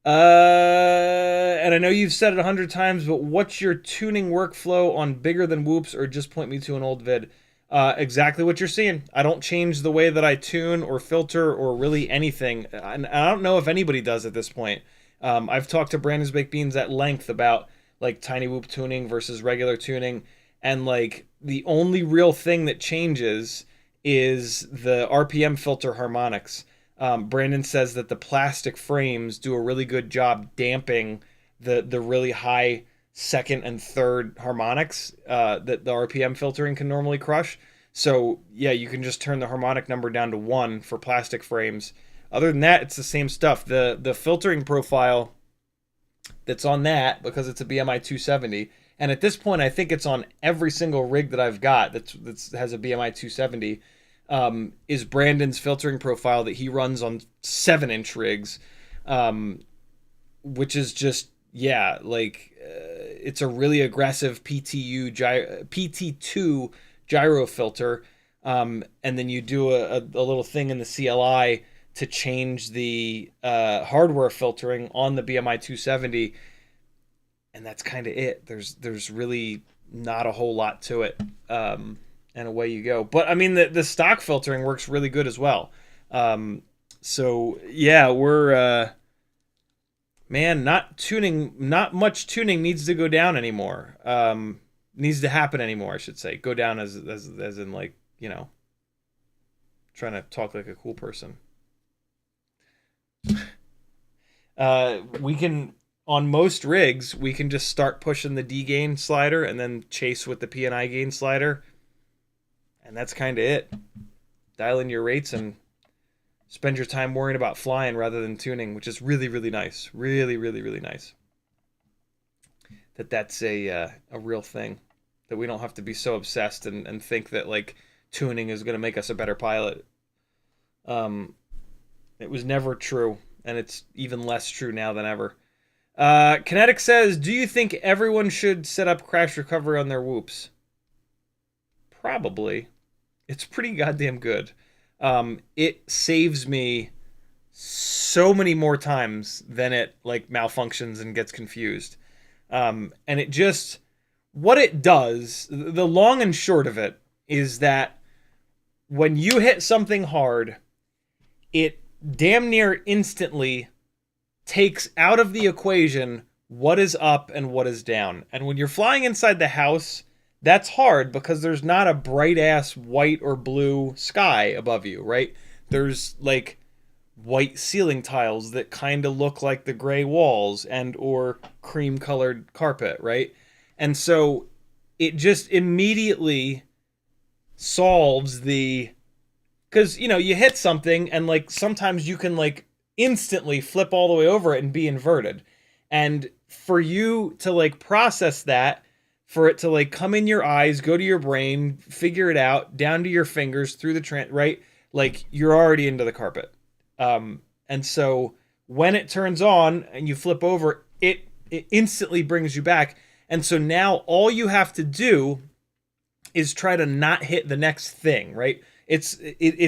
And I know you've said it 100 times, but what's your tuning workflow on bigger than whoops, or just point me to an old vid? Exactly what you're seeing. I don't change the way that I tune or filter or really anything. And I don't know if anybody does at this point. I've talked to Brandon's Baked Beans at length about like tiny whoop tuning versus regular tuning. And like the only real thing that changes is the RPM filter harmonics. Brandon says that the plastic frames do a really good job damping the really high second and third harmonics that the RPM filtering can normally crush. So yeah, you can just turn the harmonic number down to 1 for plastic frames. Other than that, it's the same stuff. The filtering profile that's on that, because it's a BMI 270, and at this point I think it's on every single rig that I've got that has a BMI 270, is Brandon's filtering profile that he runs on 7-inch rigs, which is just, yeah, like it's a really aggressive PT2 gyro filter, and then you do a little thing in the CLI to change the hardware filtering on the BMI 270, and that's kind of it. There's really not a whole lot to it, and away you go. But I mean, the stock filtering works really good as well. So yeah, we're man, not much tuning needs to go down anymore. Needs to happen anymore, I should say. Go down as in, like, you know, trying to talk like a cool person. We can, on most rigs, we can just start pushing the D gain slider and then chase with the P and I gain slider, and that's kind of it. Dial in your rates and spend your time worrying about flying rather than tuning, which is really, really nice. Really, really, really nice. That's a real thing, that we don't have to be so obsessed and think that like tuning is going to make us a better pilot. It was never true, and it's even less true now than ever. Kinetic says, do you think everyone should set up crash recovery on their whoops? Probably. It's pretty goddamn good. It saves me so many more times than it like malfunctions and gets confused. And it just, what it does, the long and short of it is that when you hit something hard, it damn near instantly takes out of the equation what is up and what is down. And when you're flying inside the house, that's hard because there's not a bright ass white or blue sky above you, right? There's like white ceiling tiles that kind of look like the gray walls and or cream colored carpet, right? And so it just immediately solves the, because, you know, you hit something and like sometimes you can like instantly flip all the way over it and be inverted. And for you to like process that, for it to like come in your eyes, go to your brain, figure it out, down to your fingers, through the right? Like you're already into the carpet. And so when it turns on and you flip over, it instantly brings you back. And so now all you have to do is try to not hit the next thing, right? It's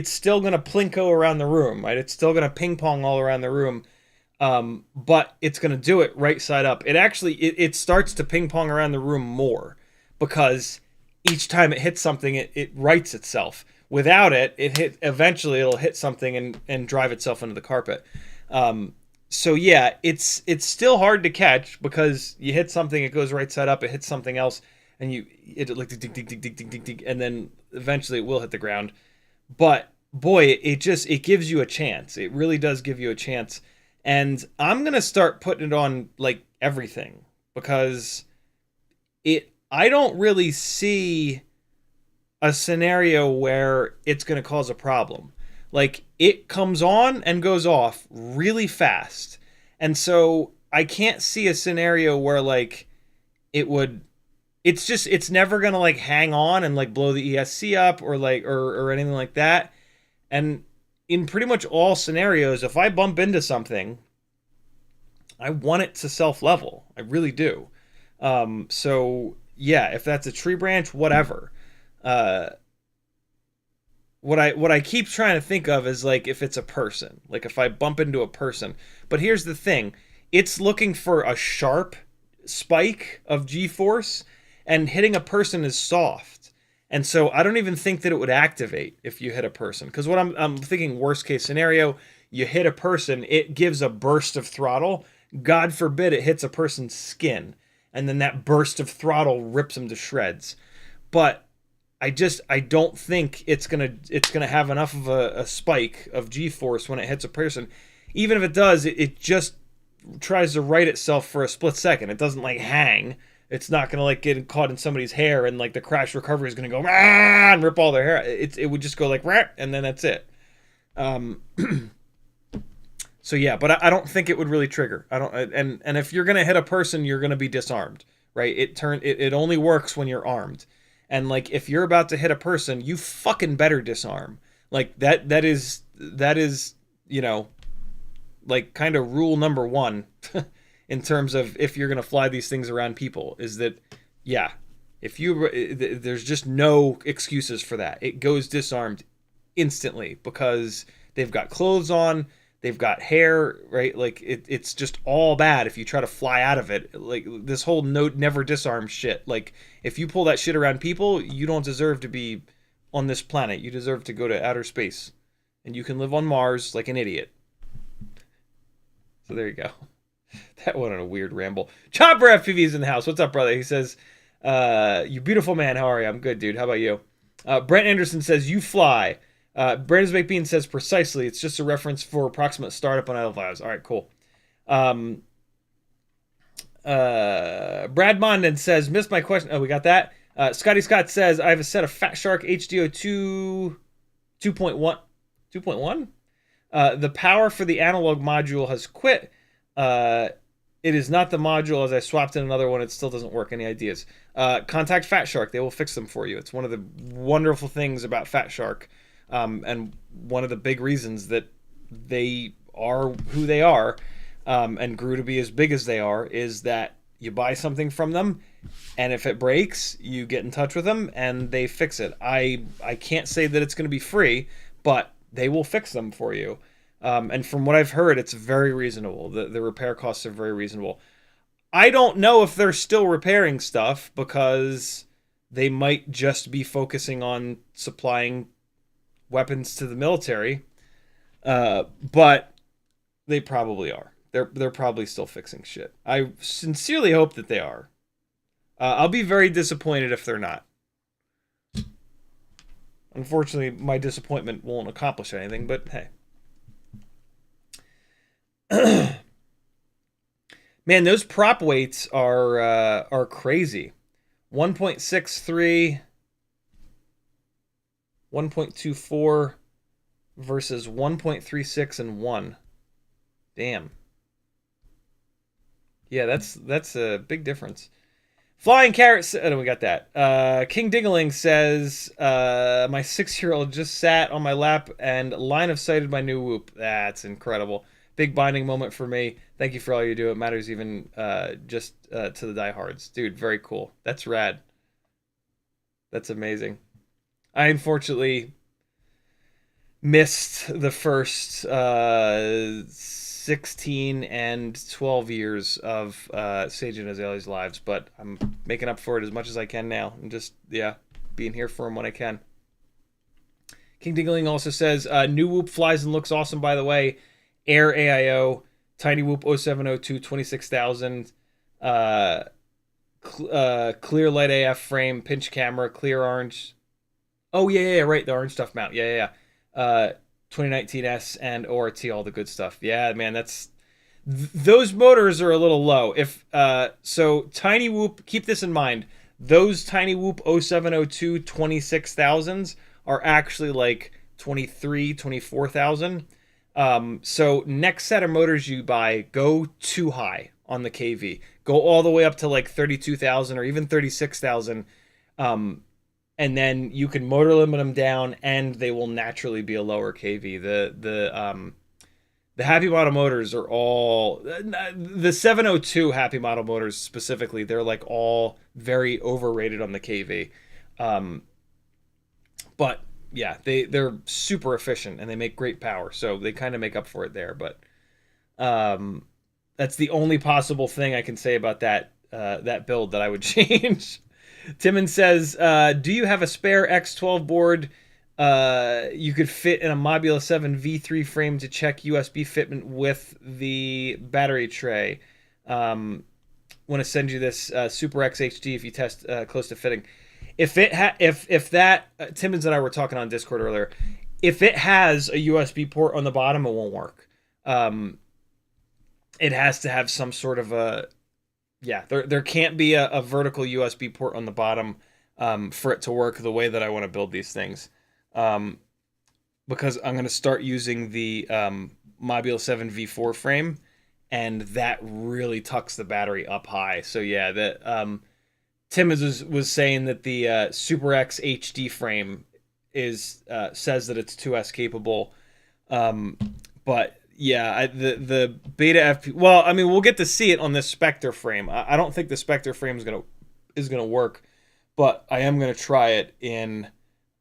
still going to plinko around the room, right? It's still going to ping pong all around the room. But it's going to do it right side up. It actually, it starts to ping pong around the room more because each time it hits something, it rights itself. Without it, eventually it'll hit something and drive itself into the carpet. So yeah, it's still hard to catch because you hit something, it goes right side up, it hits something else, and it like dig, dig, dig, dig, dig, dig, dig, and then eventually it will hit the ground. But boy, it gives you a chance. It really does give you a chance. And I'm going to start putting it on like everything because I don't really see a scenario where it's going to cause a problem. Like it comes on and goes off really fast. And so I can't see a scenario where like it's never going to like hang on and like blow the ESC up or like, or anything like that. And in pretty much all scenarios, if I bump into something, I want it to self-level. I really do. So yeah, if that's a tree branch, whatever. What I keep trying to think of is like if it's a person, like if I bump into a person. But here's the thing, it's looking for a sharp spike of G-force, and hitting a person is soft. And so I don't even think that it would activate if you hit a person. Because what I'm thinking, worst case scenario, you hit a person, it gives a burst of throttle. God forbid it hits a person's skin, and then that burst of throttle rips them to shreds. But I don't think it's gonna have enough of a spike of G-force when it hits a person. Even if it does, it just tries to right itself for a split second. It doesn't like hang. It's not gonna like get caught in somebody's hair and like the crash recovery is gonna go Rah! And rip all their hair. It would just go like Rah! And then that's it. So yeah, but I don't think it would really trigger. I don't. And if you're gonna hit a person, you're gonna be disarmed, right? It only works when you're armed. And like if you're about to hit a person, you fucking better disarm. Like that is you know, like kind of rule number one in terms of if you're gonna fly these things around people, is that yeah, there's just no excuses for that. It goes disarmed instantly because they've got clothes on, they've got hair, right? Like it's just all bad if you try to fly out of it. Like this whole never disarm shit. Like if you pull that shit around people, you don't deserve to be on this planet. You deserve to go to outer space, and you can live on Mars like an idiot. So there you go. That went on a weird ramble. Chopper FPV's in the house. What's up, brother? He says, you beautiful man. How are you? I'm good, dude. How about you? Brent Anderson says, you fly. Brandon's McBean says, precisely. It's just a reference for approximate startup on Idle Vibes. All right, cool. Brad Mondin says, missed my question. Oh, we got that. Scotty Scott says, I have a set of Fat Shark HDO 2.1. 2.1? The power for the analog module has quit. It is not the module, as I swapped in another one. It still doesn't work. Any ideas? Contact Fat Shark. They will fix them for you. It's one of the wonderful things about Fat Shark. And one of the big reasons that they are who they are, and grew to be as big as they are, is that you buy something from them, and if it breaks, you get in touch with them, and they fix it. I can't say that it's going to be free, but they will fix them for you. And from what I've heard, it's very reasonable. The repair costs are very reasonable. I don't know if they're still repairing stuff, because they might just be focusing on supplying weapons to the military, but they probably are. They're probably still fixing shit. I sincerely hope that they are. I'll be very disappointed if they're not. Unfortunately, my disappointment won't accomplish anything, but hey. Man, those prop weights are crazy. 1.63, 1.24 versus 1.36 and 1. Damn. Yeah, that's a big difference. Flying Carrot, oh, we got that. King Dingaling says, my 6-year-old just sat on my lap and line of sighted my new whoop. That's incredible. Big binding moment for me. Thank you for all you do. It matters even just to the diehards. Dude, very cool. That's rad. That's amazing. I unfortunately missed the first 16 and 12 years of Sage and Azalea's lives, but I'm making up for it as much as I can now, and just, yeah, being here for them when I can. King Dingling also says, new whoop flies and looks awesome, by the way. Air AIO, Tiny Whoop 0702, 26,000, clear light AF frame, pinch camera, clear orange. Oh, yeah, right, the orange stuff mount. Yeah. 2019S and ORT, all the good stuff. Yeah, man, those motors are a little low. If so Tiny Whoop, keep this in mind. Those Tiny Whoop 0702 26,000s are actually like 23, 24,000. So next set of motors you buy, go too high on the KV. Go all the way up to like 32,000 or even 36,000. And then you can motor limit them down, and they will naturally be a lower KV. The Happy Model motors are all, the 702 Happy Model motors specifically, they're like all very overrated on the KV. But yeah, they're super efficient and they make great power, so they kind of make up for it there. But that's the only possible thing I can say about that build that I would change. Timon says, do you have a spare X12 board you could fit in a Mobula 7 V3 frame to check USB fitment with the battery tray? Want to send you this Super X HD if you test close to fitting. If that Timmons and I were talking on Discord earlier, if it has a USB port on the bottom, it won't work. It has to have some sort of a, yeah, there can't be a vertical USB port on the bottom for it to work the way that I want to build these things. Because I'm going to start using the Mobula 7 V4 frame, and that really tucks the battery up high. So yeah, Tim was saying that the Super X HD frame says that it's 2S capable, but yeah, the Beta FP. Well, I mean, we'll get to see it on this Spectre frame. I don't think the Spectre frame is gonna work, but I am gonna try it in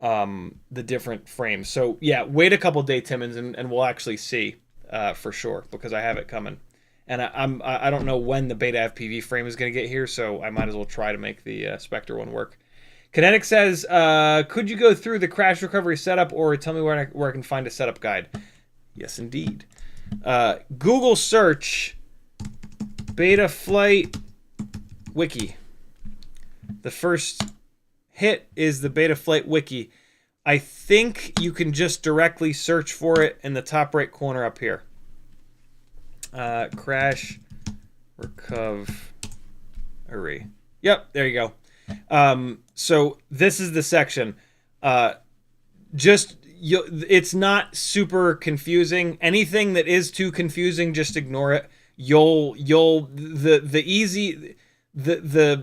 the different frames. So yeah, wait a couple days, Timmons, and we'll actually see for sure, because I have it coming, and I don't know when the Beta FPV frame is gonna get here, so I might as well try to make the Spectre one work. Kinetic says, could you go through the crash recovery setup, or tell me where I can find a setup guide? Yes, indeed. Google search Beta Flight Wiki. The first hit is the Beta Flight Wiki. I think you can just directly search for it in the top right corner up here. Crash recovery. Yep, there you go. So this is the section. It's not super confusing. Anything that is too confusing, just ignore it. The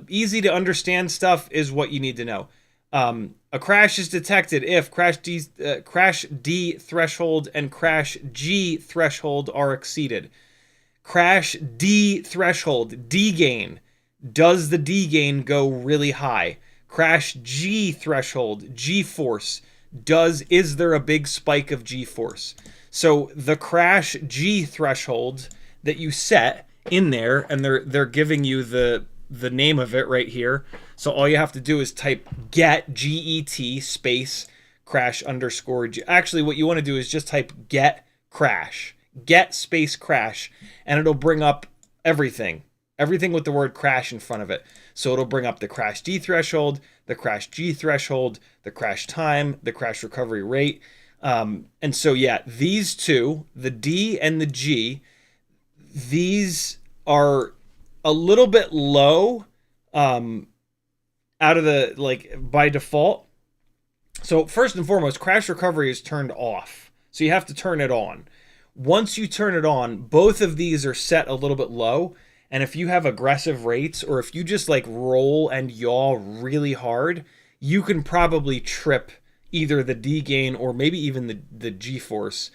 easy to understand stuff is what you need to know. A crash is detected if crash D threshold and crash G threshold are exceeded. Crash D threshold, D gain. Does the D gain go really high? Crash G threshold, G force. Is there a big spike of G-force? So the crash G threshold that you set in there, and they're giving you the name of it right here. So all you have to do is type get GET space crash underscore G. Actually, what you want to do is just type get crash, get space crash, and it'll bring up everything with the word crash in front of it. So it'll bring up the crash D threshold, the crash G threshold, the crash time, the crash recovery rate. And so, yeah, these two, the D and the G, these are a little bit low out of the, like, by default. So first and foremost, crash recovery is turned off. So you have to turn it on. Once you turn it on, both of these are set a little bit low. And if you have aggressive rates, or if you just like roll and yaw really hard, you can probably trip either the D gain or maybe even the G force,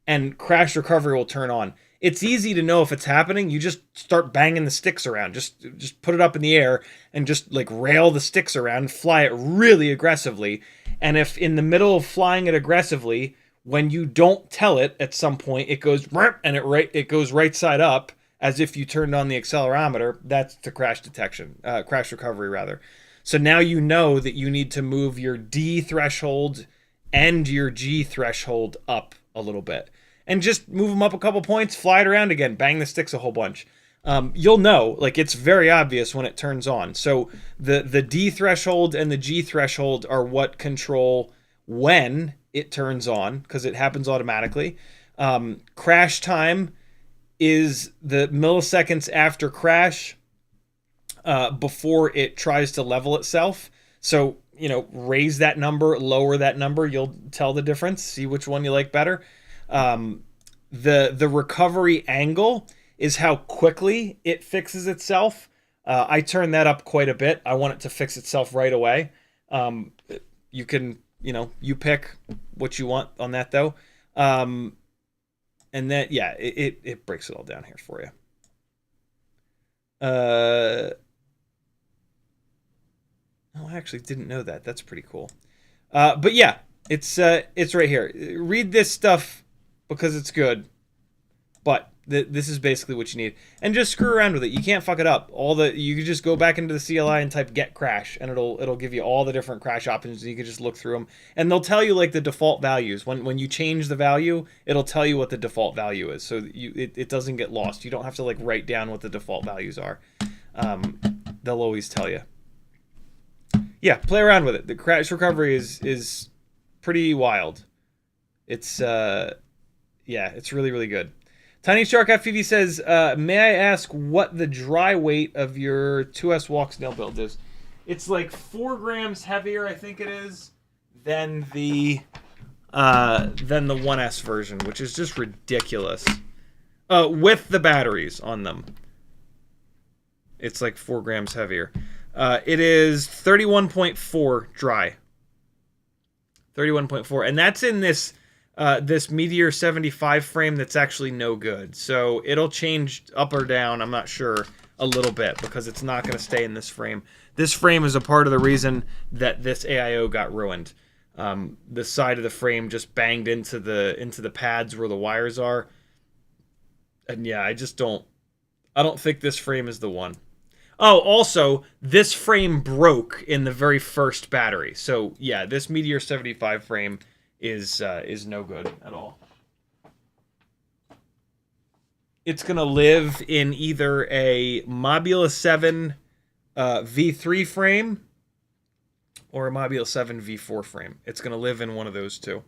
and crash recovery will turn on. It's easy to know if it's happening. You just start banging the sticks around. Just put it up in the air and just like rail the sticks around and fly it really aggressively. And if in the middle of flying it aggressively, when you don't tell it at some point, it goes and it goes right side up as if you turned on the accelerometer. That's the crash detection, crash recovery rather. So now you know that you need to move your D threshold and your G threshold up a little bit. And just move them up a couple points, fly it around again, bang the sticks a whole bunch. You'll know, like it's very obvious when it turns on. So the D threshold and the G threshold are what control when it turns on, because it happens automatically. Crash time is the milliseconds after crash before it tries to level itself. So, you know, raise that number, lower that number, you'll tell the difference, see which one you like better. The recovery angle is how quickly it fixes itself. I turn that up quite a bit. I want it to fix itself right away. You can, you know, you pick what you want on that though. And then, yeah, it breaks it all down here for you. Oh, I actually didn't know that. That's pretty cool. But yeah, it's right here. Read this stuff because it's good, but this is basically what you need, and just screw around with it. You can't fuck it up. You can just go back into the CLI and type get crash, and it'll give you all the different crash options, and you can just look through them, and they'll tell you like the default values. When you change the value, it'll tell you what the default value is, so it doesn't get lost. You don't have to like write down what the default values are. They'll always tell you. Yeah, play around with it. The crash recovery is pretty wild. It's yeah, it's really, really good. Tiny Shark FPV says, may I ask what the dry weight of your 2S Walksnail build is? It's like 4 grams heavier, I think it is, than the 1S version, which is just ridiculous. With the batteries on them. It's like 4 grams heavier. It is 31.4 dry. 31.4, and that's in this this Meteor 75 frame that's actually no good. So it'll change up or down, I'm not sure, a little bit, because it's not going to stay in this frame. This frame is a part of the reason that this AIO got ruined. The side of the frame just banged into the pads where the wires are. And yeah, I don't think this frame is the one. Oh, also, this frame broke in the very first battery. So yeah, this Meteor 75 frame is no good at all. It's gonna live in either a Mobula 7 V3 frame or a Mobula 7 V4 frame. It's gonna live in one of those two.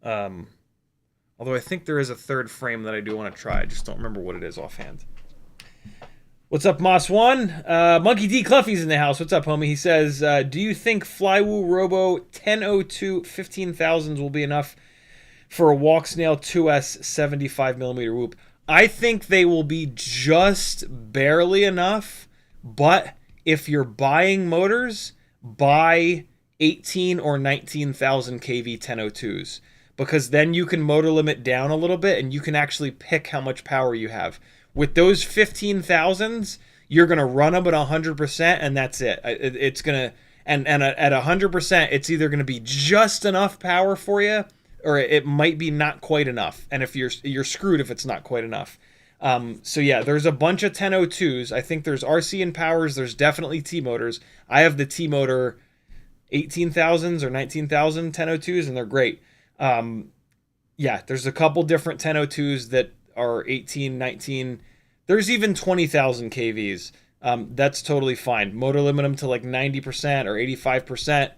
Although I think there is a third frame that I do want to try. I just don't remember what it is offhand. What's up, Moss1? Monkey D. Cluffy's in the house. What's up, homie? He says, do you think Flywoo Robo 1002 15,000s will be enough for a Walksnail 2S 75mm whoop? I think they will be just barely enough, but if you're buying motors, buy 18 or 19,000 kV 1002s, because then you can motor limit down a little bit and you can actually pick how much power you have. With those 15,000s, you're going to run them at 100%, and that's it. It's going to, and at 100%, it's either going to be just enough power for you, or it might be not quite enough. And if you're screwed if it's not quite enough. So yeah, there's a bunch of 1002s. I think there's RC and powers. There's definitely T-motors. I have the T-motor 18,000s or 19,000 1002s, and they're great. Yeah, there's a couple different 1002s that are 18, 19. There's even 20,000 kVs. That's totally fine. Motor limit them to like 90% or 85%,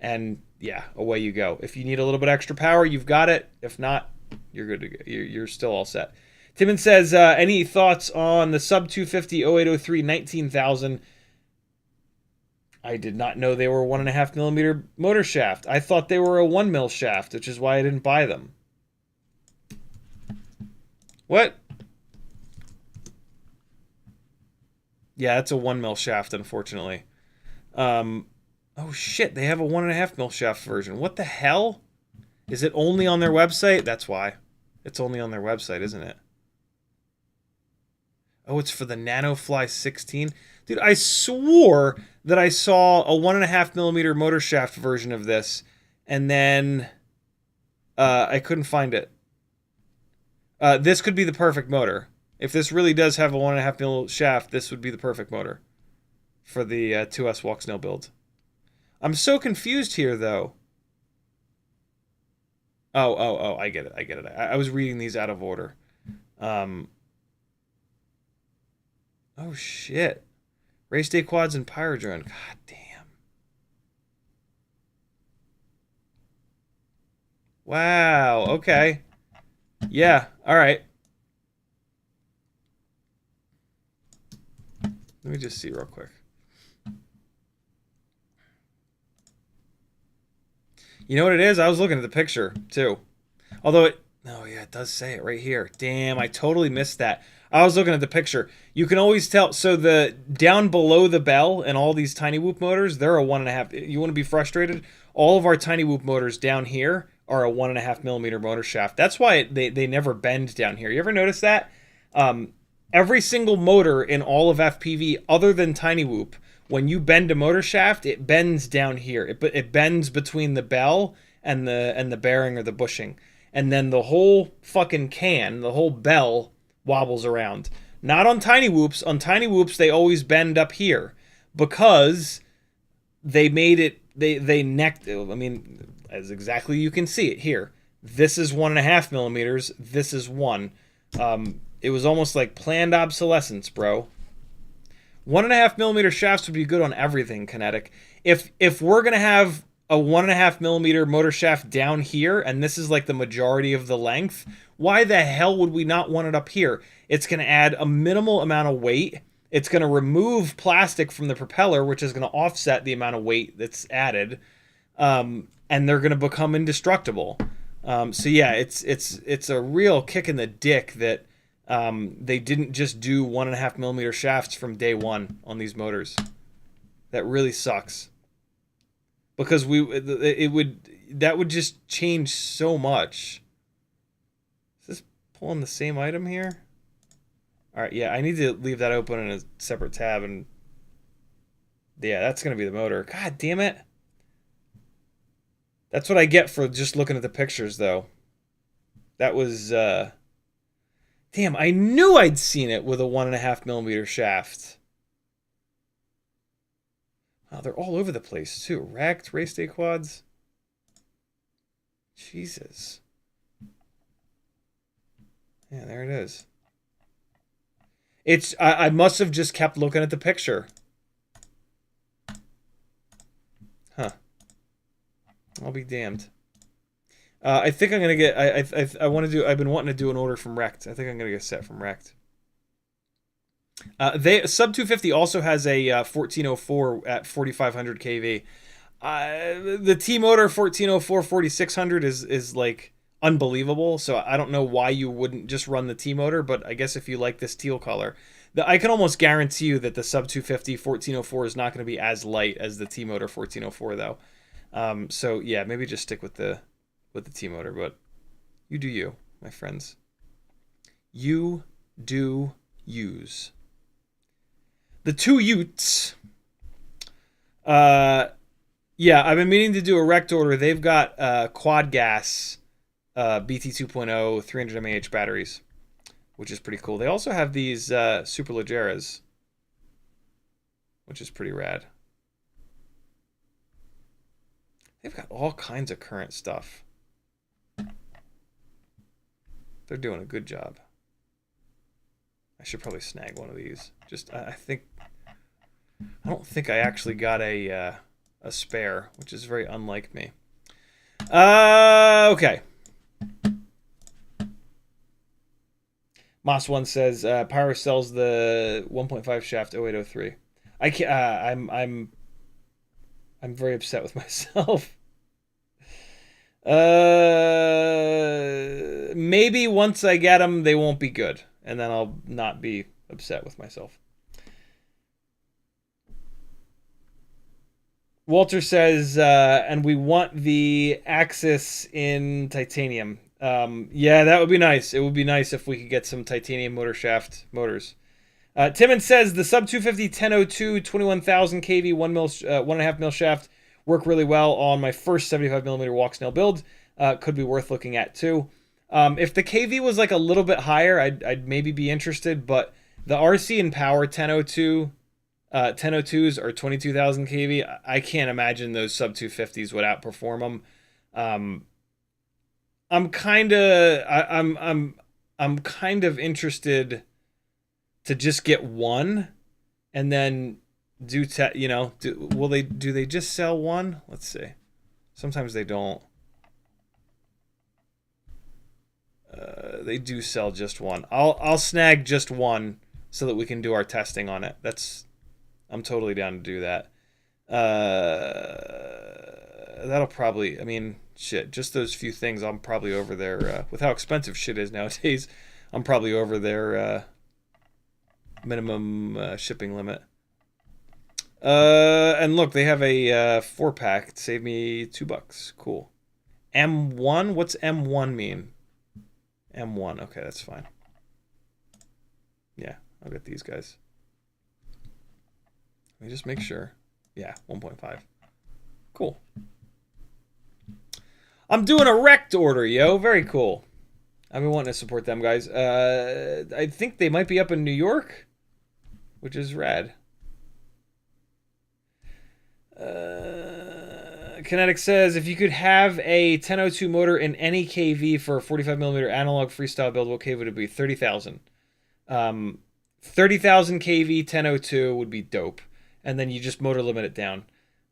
and yeah, away you go. If you need a little bit extra power, you've got it. If not, you're good to go. You're still all set. Timon says, any thoughts on the sub 250 0803 19,000? I did not know they were 1.5mm motor shaft. I thought they were a 1mm shaft, which is why I didn't buy them. What? Yeah, it's a 1 mil shaft, unfortunately. Oh shit, they have a 1.5 mil shaft version. What the hell? Is it only on their website? That's why. It's only on their website, isn't it? Oh, it's for the NanoFly 16? Dude, I swore that I saw a 1.5 millimeter motor shaft version of this, and then I couldn't find it. This could be the perfect motor. If this really does have a 1.5 mil shaft, this would be the perfect motor for the 2S Walksnail build. I'm so confused here, though. Oh, I get it. I was reading these out of order. Oh, shit. Race day quads and pyrodrone. God damn. Wow, okay. Yeah, alright. Let me just see real quick. You know what it is? I was looking at the picture, too. Although it... Oh, yeah, it does say it right here. Damn, I totally missed that. I was looking at the picture. You can always tell. So the down below the bell and all these tiny whoop motors, they're a 1.5. You want to be frustrated? All of our tiny whoop motors down here are a 1.5 millimeter motor shaft. That's why they never bend down here. You ever notice that? Every single motor in all of FPV, other than tiny whoop, when you bend a motor shaft, it bends down here. It bends between the bell and the bearing or the bushing, and then the whole fucking can, the whole bell, wobbles around. Not on tiny whoops. On tiny whoops, they always bend up here because they made it. They necked. I mean, as exactly you can see it here. This is 1.5 millimeters. This is 1. It was almost like planned obsolescence, bro. 1.5 millimeter shafts would be good on everything, Kinetic. If we're gonna have a 1.5 millimeter motor shaft down here, and this is like the majority of the length, why the hell would we not want it up here? It's going to add a minimal amount of weight. It's going to remove plastic from the propeller, which is going to offset the amount of weight that's added. And they're going to become indestructible. So yeah, it's a real kick in the dick that they didn't just do 1.5 millimeter shafts from day one on these motors. That really sucks. Because that would just change so much. Is this pulling the same item here? All right, yeah, I need to leave that open in a separate tab, and yeah, that's gonna be the motor. God damn it! That's what I get for just looking at the pictures, though. That was damn. I knew I'd seen it with a 1.5 millimeter shaft. Oh, they're all over the place, too. Wrecked, race day quads. Jesus. Yeah, there it is. I must have just kept looking at the picture. Huh. I'll be damned. I think I'm gonna get. I want to do. I've been wanting to do an order from Wrecked. I think I'm gonna get a set from Wrecked. Sub 250 also has a 1404 at 4500 kV. The T motor 1404 4600 is like unbelievable. So I don't know why you wouldn't just run the T motor, but I guess if you like this teal color, I can almost guarantee you that the sub 250 1404 is not going to be as light as the T motor 1404 though. So yeah, maybe just stick with the T motor, but you do you, my friends. You do use. The two Utes. Yeah, I've been meaning to do a Wrecked order. They've got quad gas BT 2.0 300 mAh batteries, which is pretty cool. They also have these Super Legeras, which is pretty rad. They've got all kinds of current stuff. They're doing a good job. I should probably snag one of these. Just, I don't think I actually got a spare, which is very unlike me. Okay. Moss1 says Pyro sells the 1.5 shaft 0803. I can't. I'm very upset with myself. Maybe once I get them, they won't be good, and then I'll not be upset with myself. Walter says, and we want the axis in titanium. Yeah, that would be nice. It would be nice if we could get some titanium motor shaft motors. Timon says the sub 250 1002 21,000 kV 1.5 mil shaft work really well on my first 75 millimeter Walksnail build. Could be worth looking at too. If the kV was like a little bit higher, I'd maybe be interested, but the RC and Power 1002s are 22,000 kV. I can't imagine those sub 250s would outperform them. I'm kind of interested to just get one, and then do they just sell one? Let's see. Sometimes they don't. They do sell just one. I'll snag just one so that we can do our testing on it. I'm totally down to do that. That'll probably, I mean, shit, just those few things, I'm probably over there, with how expensive shit is nowadays, I'm probably over their minimum shipping limit. And look, they have a 4-pack. Save me $2. Cool. M1? What's M1 mean? M1. Okay, that's fine. Yeah, I'll get these guys. Let me just make sure. Yeah, 1.5. Cool. I'm doing a wrecked order, yo. Very cool. I've been wanting to support them guys. I think they might be up in New York, which is rad. Kinetic says, if you could have a 1002 motor in any KV for a 45mm analog freestyle build, what KV would it be? 30,000. 30,000 KV 1002 would be dope. And then you just motor limit it down.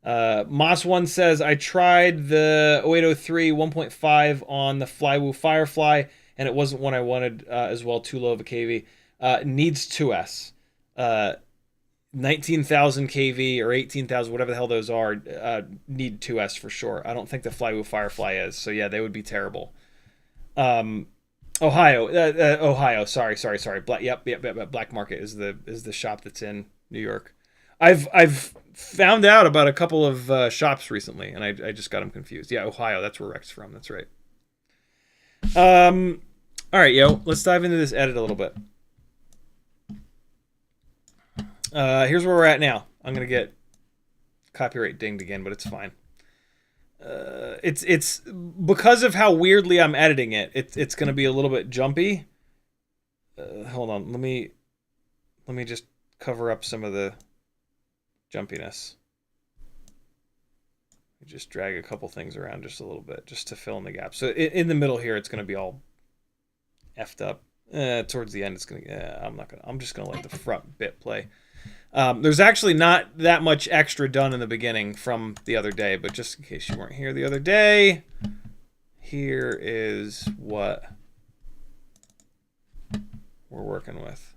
Moss1 says, I tried the 0803 1.5 on the Flywoo Firefly, and it wasn't one I wanted as well, too low of a KV. Needs 2S. 19,000 kV or 18,000, whatever the hell those are, need 2S for sure. I don't think the Flywoo Firefly is. So yeah, they would be terrible. Ohio. Sorry. Yep. Black Market is the shop that's in New York. I've found out about a couple of shops recently, and I just got them confused. Yeah, Ohio. That's where Rex's from. That's right. All right, yo. Let's dive into this edit a little bit. Here's where we're at now. I'm gonna get copyright dinged again, but it's fine. It's because of how weirdly I'm editing it. It's gonna be a little bit jumpy. Hold on. Let me just cover up some of the jumpiness. Just drag a couple things around just a little bit, just to fill in the gap. So in the middle here, it's gonna be all effed up. Towards the end, it's gonna. I'm just gonna let the front bit play. There's actually not that much extra done in the beginning from the other day, but just in case you weren't here the other day, here is what we're working with.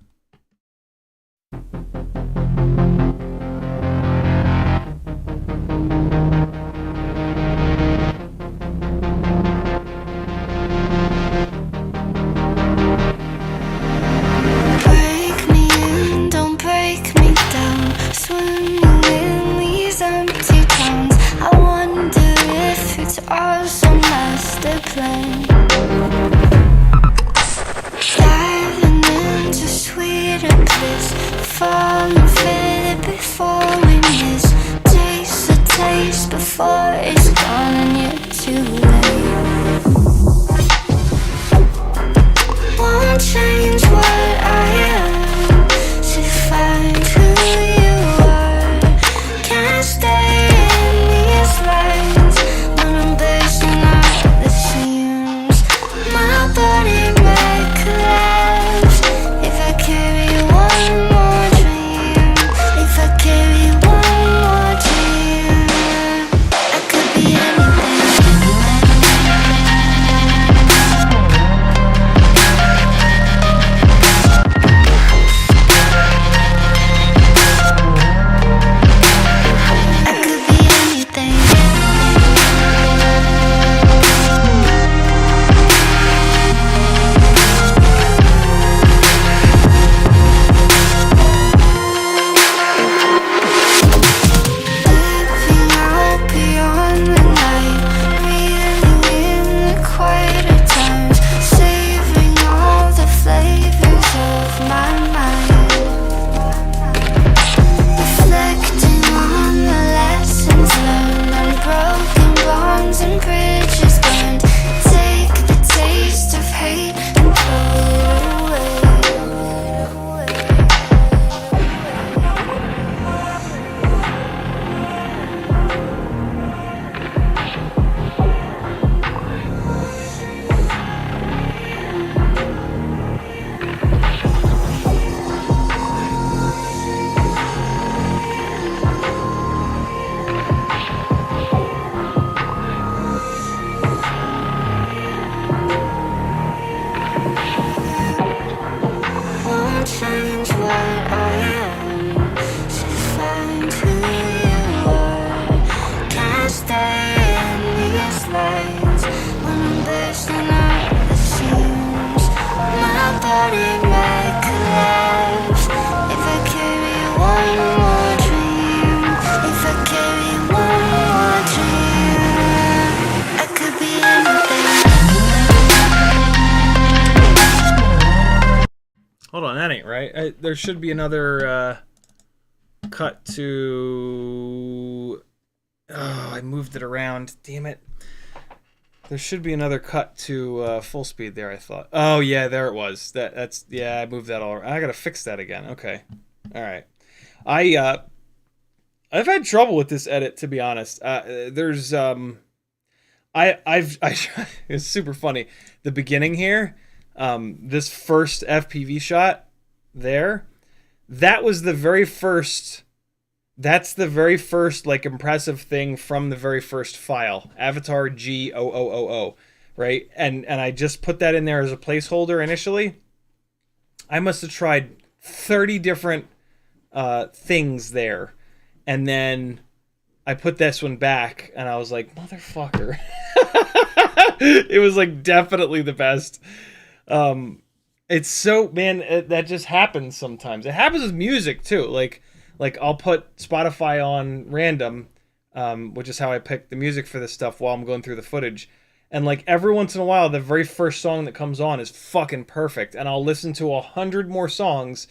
right. There should be another cut to... Oh, I moved it around. Damn it. There should be another cut to full speed there, I thought. Oh, yeah, there it was. That's yeah, I moved that all around. I gotta fix that again. Okay. All right. I've had trouble with this edit, to be honest. There's it's super funny. The beginning here, this first FPV shot there, that was the very first. That's the very first like impressive thing from the very first file, Avatar G0000, right? And I just put that in there as a placeholder initially. I must have tried 30 different things there, and then I put this one back, and I was like, motherfucker. It was like definitely the best. It's so, man, that just happens sometimes. It happens with music too. Like I'll put Spotify on random, which is how I pick the music for this stuff while I'm going through the footage. And like every once in a while, the very first song that comes on is fucking perfect. And I'll listen to 100 more songs,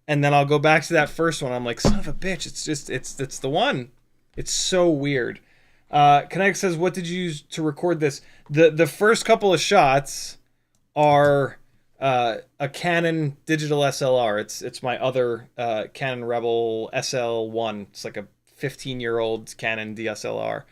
and then I'll go back to that first one. I'm like, son of a bitch, it's the one. It's so weird. Kinetic says, what did you use to record this? The first couple of shots are a Canon digital SLR. It's my other Canon Rebel SL1. It's like a 15-year-old Canon DSLR.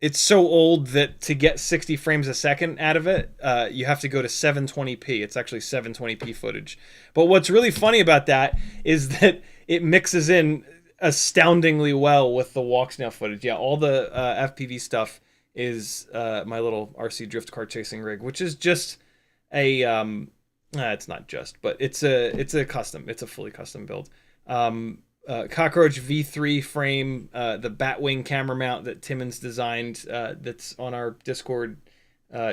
It's so old that to get 60 frames a second out of it, you have to go to 720p. It's actually 720p footage. But what's really funny about that is that it mixes in astoundingly well with the Walksnail footage. Yeah, all the FPV stuff is my little RC drift car chasing rig, which is just a it's not just, but it's a custom. It's a fully custom build. Cockroach V3 frame, the Batwing camera mount that Timmons designed, that's on our Discord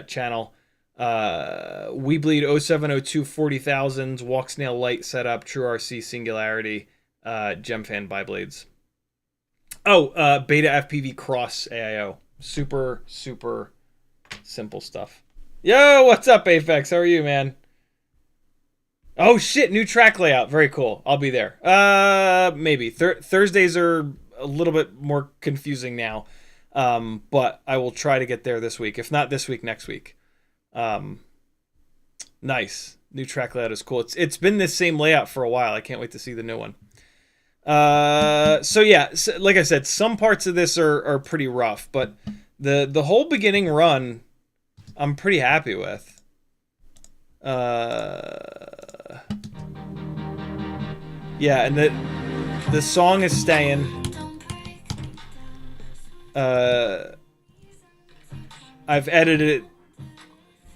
channel. Weebleed 0702 40,000, Walksnail light setup, True RC Singularity, Gemfan biblades. Oh, Beta FPV Cross AIO. Super, super simple stuff. Yo, what's up, Aphex? How are you, man? Oh, shit, new track layout. Very cool. I'll be there. Maybe. Thursdays are a little bit more confusing now, but I will try to get there this week. If not this week, next week. Nice. New track layout is cool. It's been this same layout for a while. I can't wait to see the new one. So yeah, like I said, some parts of this are pretty rough, but the whole beginning run, I'm pretty happy with. Yeah, and the song is staying. I've edited it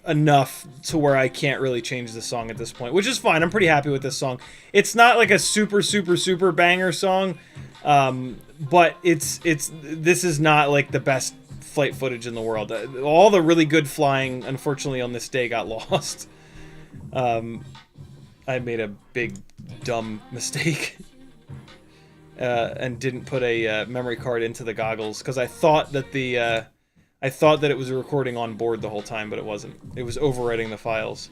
enough to where I can't really change the song at this point, which is fine. I'm pretty happy with this song. It's not like a super, super, super banger song, but this is not like the best flight footage in the world. All the really good flying, unfortunately, on this day got lost. I made a big, dumb mistake and didn't put a memory card into the goggles because I thought that it was a recording on board the whole time, but it wasn't. It was overwriting the files.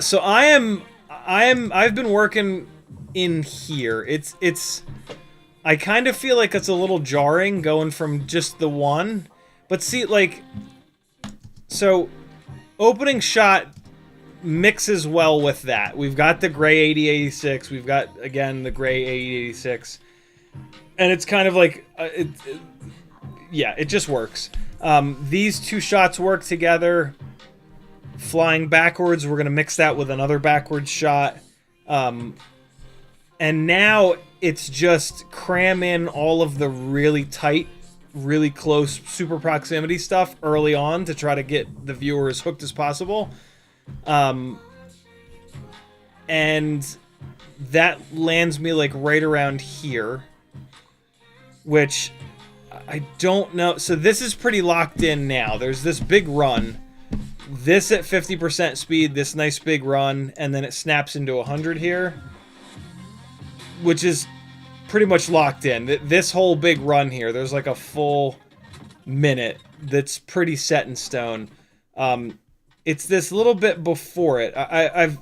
So I've been working in here. I kind of feel like it's a little jarring going from just the one, but see, like, so opening shot mixes well with that. We've got the gray 8086. We've got, again, the gray 8086. And it's kind of like, yeah, it just works. These two shots work together. Flying backwards, we're going to mix that with another backwards shot. And now it's just cram in all of the really tight, really close super proximity stuff early on to try to get the viewer as hooked as possible. And that lands me like right around here, which I don't know. So this is pretty locked in now. There's this big run, this at 50% speed, this nice big run, and then it snaps into 100 here, which is pretty much locked in. This whole big run here, there's like a full minute that's pretty set in stone. it's this little bit before it. I've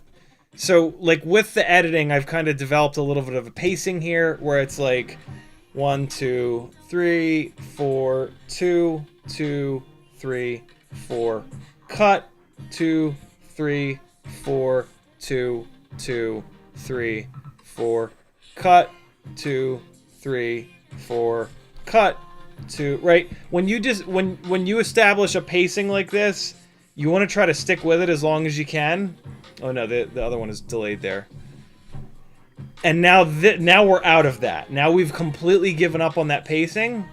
so like with the editing, I've kind of developed a little bit of a pacing here where it's like 1, 2, 3, 4, 2, 2, 3, 4, cut, 2, 3, 4, 2, 2, 3, 4, cut, 2, 3, 4, cut, 2, right? When you just when you establish a pacing like this, you want to try to stick with it as long as you can. Oh no, the other one is delayed there. And now now we're out of that. Now we've completely given up on that pacing.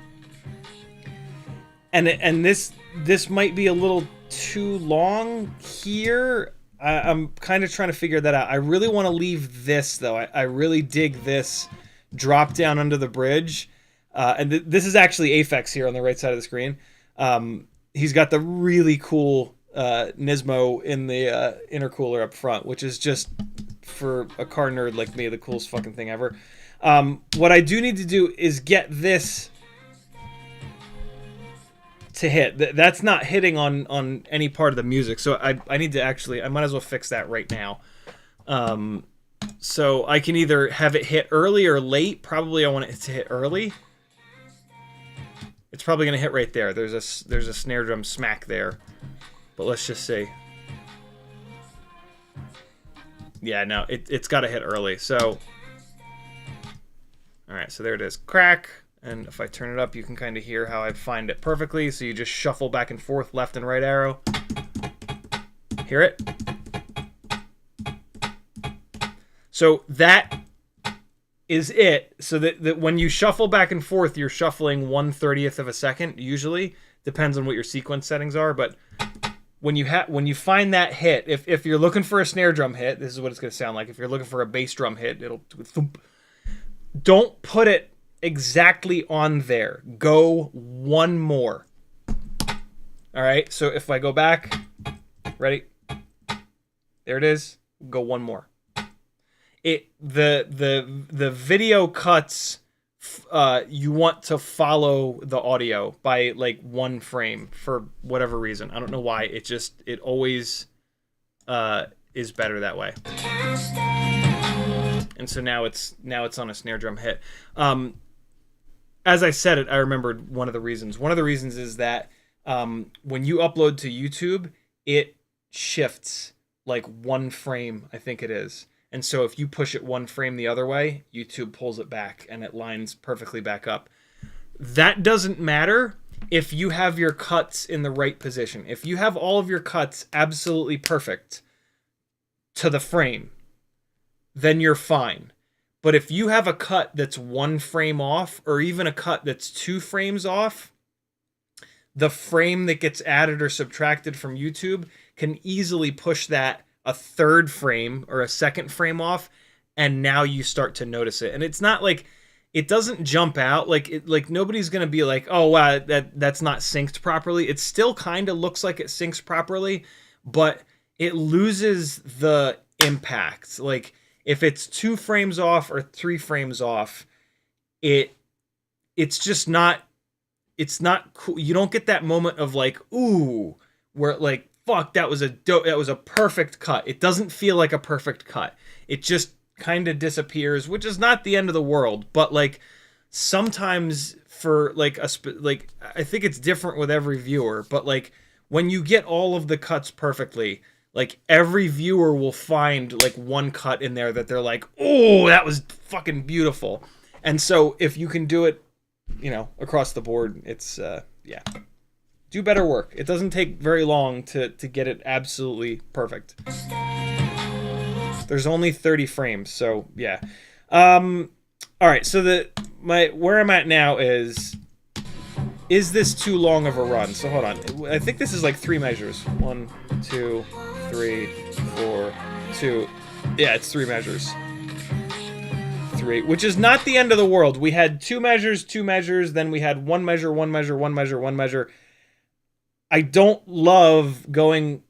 And this might be a little too long here. I'm kind of trying to figure that out. I really want to leave this though. I really dig this drop down under the bridge. And this is actually Aphex here on the right side of the screen. He's got the really cool Nismo in the intercooler up front, which is just, for a car nerd like me, the coolest fucking thing ever. What I do need to do is get this to hit. That's not hitting on any part of the music, so I need to actually, I might as well fix that right now. So I can either have it hit early or late. Probably I want it to hit early. It's probably gonna hit right there. There's a snare drum smack there, but let's just see. Yeah, no, it's got to hit early. So, all right, so there it is, crack. And if I turn it up, you can kind of hear how I find it perfectly. So you just shuffle back and forth, left and right arrow. Hear it? So that is it. So that when you shuffle back and forth, you're shuffling 1/30th of a second, usually. Depends on what your sequence settings are, but when you find that hit, if you're looking for a snare drum hit, this is what it's going to sound like. If you're looking for a bass drum hit, it'll thump. Don't put it exactly on there. Go one more. All right. So if I go back, ready? There it is. Go one more. The video cuts. You want to follow the audio by like 1 frame for whatever reason. I don't know why. It always is better that way. And so now it's on a snare drum hit. As I said it, I remembered one of the reasons. One of the reasons is that when you upload to YouTube, it shifts like 1 frame, I think it is. And so if you push it 1 frame the other way, YouTube pulls it back and it lines perfectly back up. That doesn't matter if you have your cuts in the right position. If you have all of your cuts absolutely perfect to the frame, then you're fine. But if you have a cut that's 1 frame off, or even a cut that's 2 frames off, the frame that gets added or subtracted from YouTube can easily push that a 3rd frame or a 2nd frame off, and now you start to notice it. And it's not like, it doesn't jump out like nobody's gonna be like, oh wow, that's not synced properly. It still kind of looks like it syncs properly, but it loses the impact. Like if it's 2 frames off or 3 frames off, it's just not, it's not cool. You don't get that moment of like, ooh, where like, fuck, that was a perfect cut. It doesn't feel like a perfect cut. It just kind of disappears, which is not the end of the world. But like sometimes for like I think it's different with every viewer. But like when you get all of the cuts perfectly, like every viewer will find like 1 cut in there that they're like, oh, that was fucking beautiful. And so if you can do it, you know, across the board, it's yeah. Do better work. It doesn't take very long to get it absolutely perfect. There's only 30 frames, so yeah. All right, so where I'm at now is this too long of a run? So hold on. I think this is like 3 measures. 1, 2, 3, 4, 2. Yeah, it's 3 measures. 3, which is not the end of the world. We had 2 measures, 2 measures, then we had 1 measure, 1 measure, 1 measure, 1 measure. I don't love going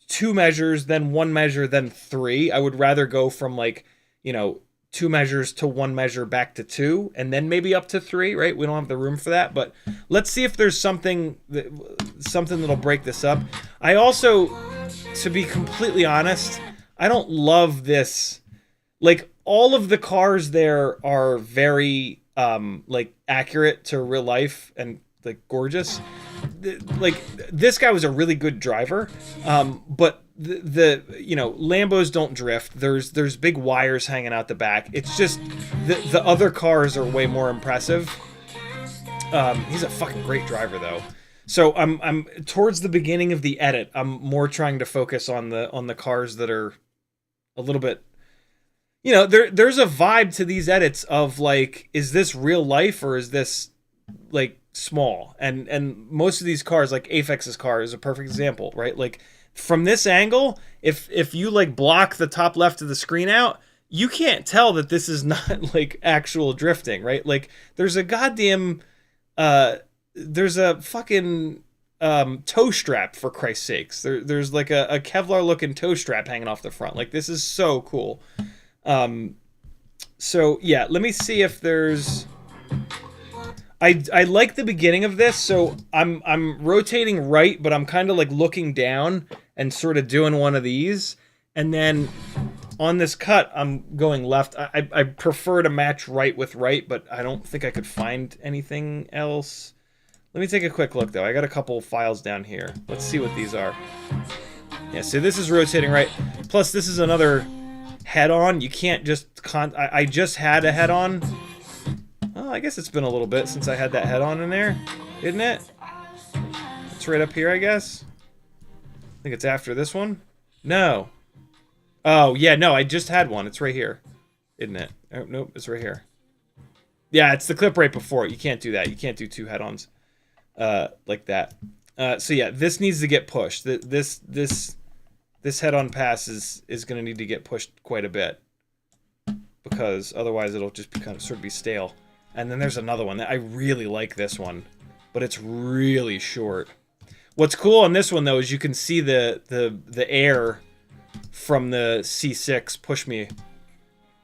2 measures, then 1 measure, then 3. I would rather go from like, you know, 2 measures to 1 measure back to 2, and then maybe up to 3, right? We don't have the room for that, but let's see if there's something that'll break this up. I also to be completely honest, I don't love this. Like, all of the cars there are very like accurate to real life and like gorgeous. Like, this guy was a really good driver, but the you know, Lambos don't drift. There's big wires hanging out the back. It's just the other cars are way more impressive. He's a fucking great driver though. So I'm towards the beginning of the edit. I'm more trying to focus on the cars that are a little bit, you know, there's a vibe to these edits of like, is this real life or is this like small? And most of these cars, like Apex's car is a perfect example, right? Like, from this angle, if you like block the top left of the screen out, you can't tell that this is not like actual drifting, right? Like, there's a goddamn there's a fucking toe strap, for Christ's sakes. There's like a Kevlar looking toe strap hanging off the front. Like, this is so cool. So yeah, let me see if there's. I like the beginning of this, so I'm rotating right, but I'm kind of like looking down and sort of doing one of these, and then on this cut I'm going left. I prefer to match right with right, but I don't think I could find anything else. Let me take a quick look though. I got a couple files down here. Let's see what these are. Yeah, so this is rotating right. Plus this is another head-on. You can't just I just had a head-on. Well, I guess it's been a little bit since I had that head-on in there, isn't it? It's right up here, I guess. I think it's after this one. No. Oh, yeah, no, I just had one. It's right here, isn't it? Oh, nope, it's right here. Yeah, it's the clip right before it. You can't do that. You can't do two head-ons like that. So yeah, this needs to get pushed. This head-on pass is going to need to get pushed quite a bit, because otherwise it'll just be kind of sort of be stale. And then there's another one that I really like, this one, but it's really short. What's cool on this one though is you can see the air from the C6 push me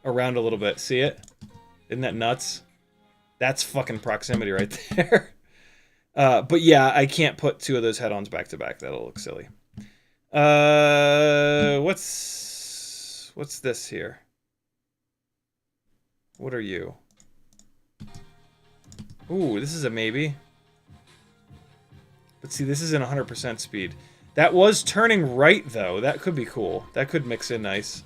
around a little bit. See it? Isn't that nuts? That's fucking proximity right there. But yeah, I can't put two of those head-ons back to back. That'll look silly. What's this here? What are you? Ooh, this is a maybe. But see, this isn't 100% speed. That was turning right, though. That could be cool. That could mix in nice.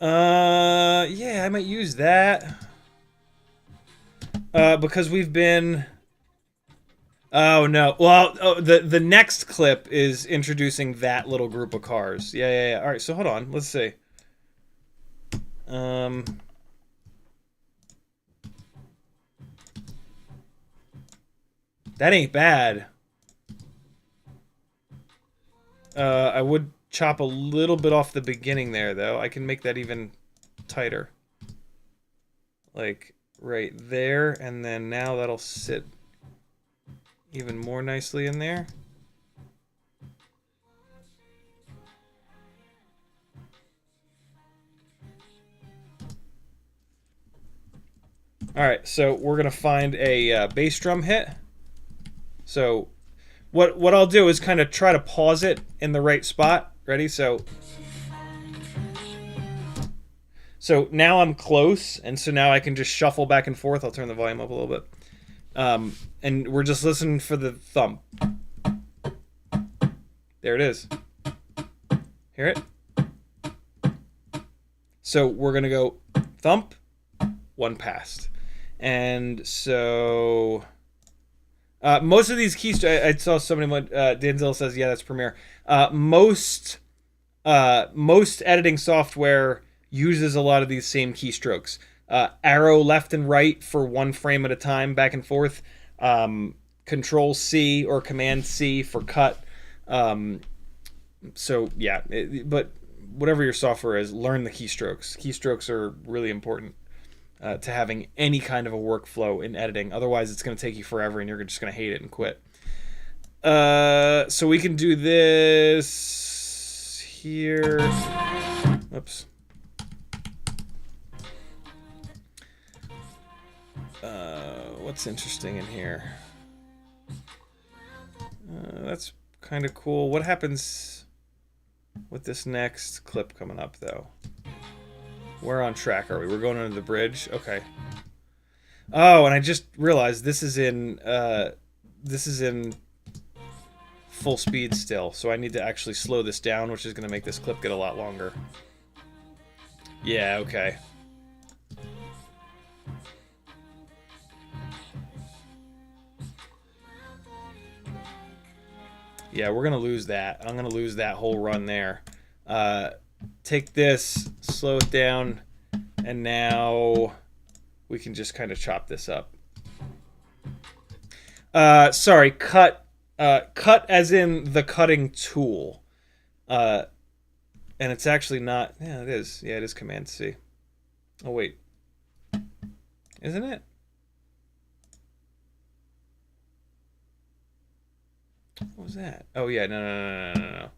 Yeah, I might use that. Because we've been... Oh, no. Well, the next clip is introducing that little group of cars. Yeah. All right, so hold on. Let's see. That ain't bad. I would chop a little bit off the beginning there, though. I can make that even tighter. Like, right there, and then now that'll sit even more nicely in there. Alright, so we're going to find a bass drum hit. So what I'll do is kind of try to pause it in the right spot. Ready? So now I'm close, and so now I can just shuffle back and forth. I'll turn the volume up a little bit. And we're just listening for the thump. There it is. Hear it? So we're going to go thump, one passed. And so most of these keystrokes, I saw somebody, Denzel says, yeah, that's Premiere. Most editing software uses a lot of these same keystrokes. Arrow left and right for one frame at a time, back and forth. Control C or Command C for cut. So yeah, but whatever your software is, learn the keystrokes. Keystrokes are really important to having any kind of a workflow in editing. Otherwise, it's going to take you forever, and you're just going to hate it and quit. So we can do this here. Oops. What's interesting in here? that's kind of cool. What happens with this next clip coming up, though? Where on track are we? We're going under the bridge? Okay. Oh, and I just realized this is in full speed still, so I need to actually slow this down, which is going to make this clip get a lot longer. Yeah, okay. Yeah, we're going to lose that. I'm going to lose that whole run there. Take this, slow it down, and now we can just kind of chop this up. Sorry, cut as in the cutting tool. And it's actually not... Yeah, it is. Yeah, it is Command-C. Oh, wait. Isn't it? What was that? Oh, yeah, no.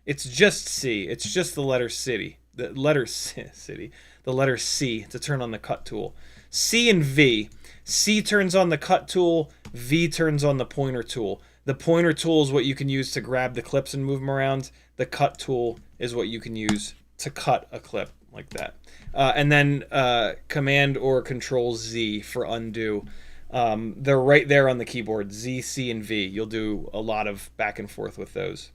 It's just C. It's just the letter city. The letter city. The letter C to turn on the cut tool. C and V. C turns on the cut tool. V turns on the pointer tool. The pointer tool is what you can use to grab the clips and move them around. The cut tool is what you can use to cut a clip like that. And then Command or Control Z for undo. They're right there on the keyboard. Z, C, and V. You'll do a lot of back and forth with those.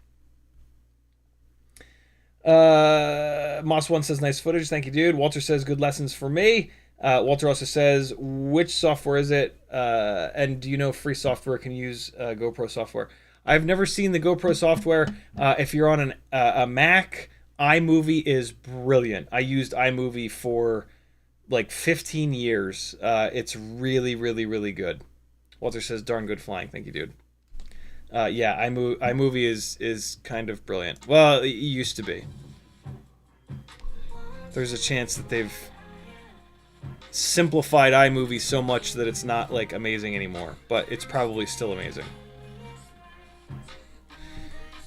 Moss1 says, nice footage. Thank you, dude. Walter says, good lessons for me. Walter also says, which software is it? And do you know free software can use GoPro software? I've never seen the GoPro software. If you're on a Mac, iMovie is brilliant. I used iMovie for like 15 years. It's really, really, really good. Walter says, darn good flying. Thank you, dude. Yeah, iMovie is kind of brilliant. Well, it used to be. There's a chance that they've simplified iMovie so much that it's not like amazing anymore, but it's probably still amazing.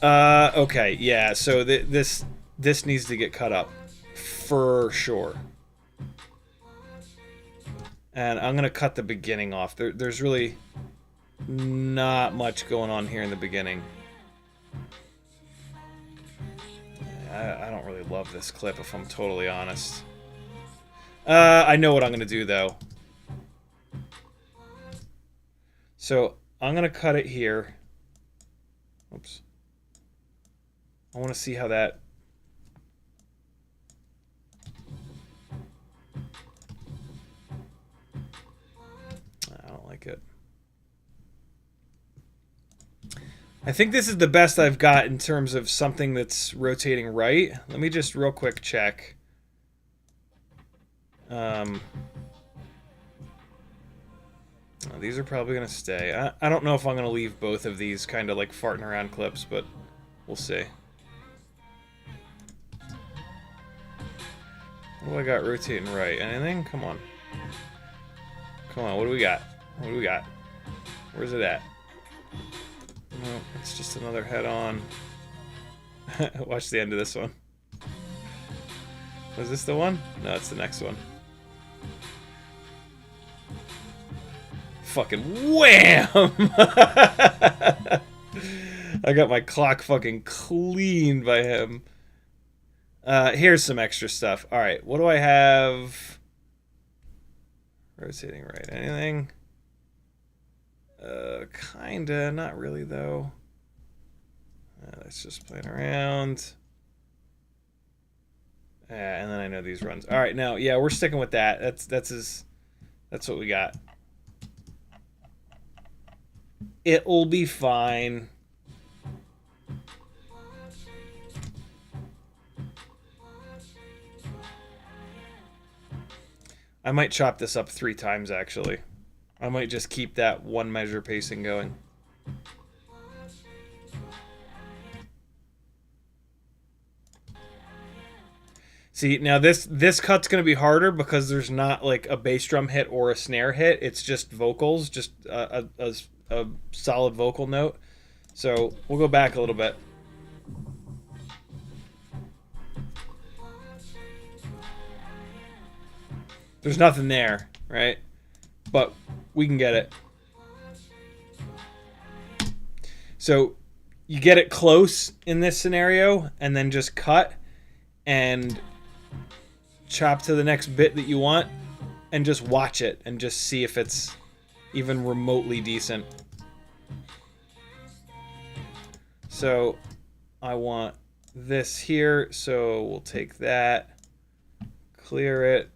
Okay, yeah. So this needs to get cut up for sure. And I'm gonna cut the beginning off. There's really not much going on here in the beginning. I don't really love this clip, if I'm totally honest. I know what I'm gonna do though. So I'm gonna cut it here. Oops. I want to see how that... I don't like it. I think this is the best I've got in terms of something that's rotating right. Let me just real quick check. These are probably going to stay. I don't know if I'm going to leave both of these kind of like farting around clips, but we'll see. What do I got rotating right? Anything? Come on. Come on, what do we got? What do we got? Where's it at? No, it's just another head-on. Watch the end of this one. Was this the one? No, it's the next one. Fucking wham! I got my clock fucking cleaned by him. Here's some extra stuff. Alright, what do I have? Rotating right. Anything? Kinda. Not really, though. Let's just playing around. And then I know these runs. Alright, now, yeah, we're sticking with that. That's what we got. It'll be fine. I might chop this up 3 times, actually. I might just keep that one measure pacing going. See, now this cut's going to be harder because there's not like a bass drum hit or a snare hit. It's just vocals, just a solid vocal note. So we'll go back a little bit. There's nothing there, right? But we can get it. So you get it close in this scenario and then just cut and chop to the next bit that you want and just watch it and just see if it's even remotely decent. So I want this here, so we'll take that, clear it,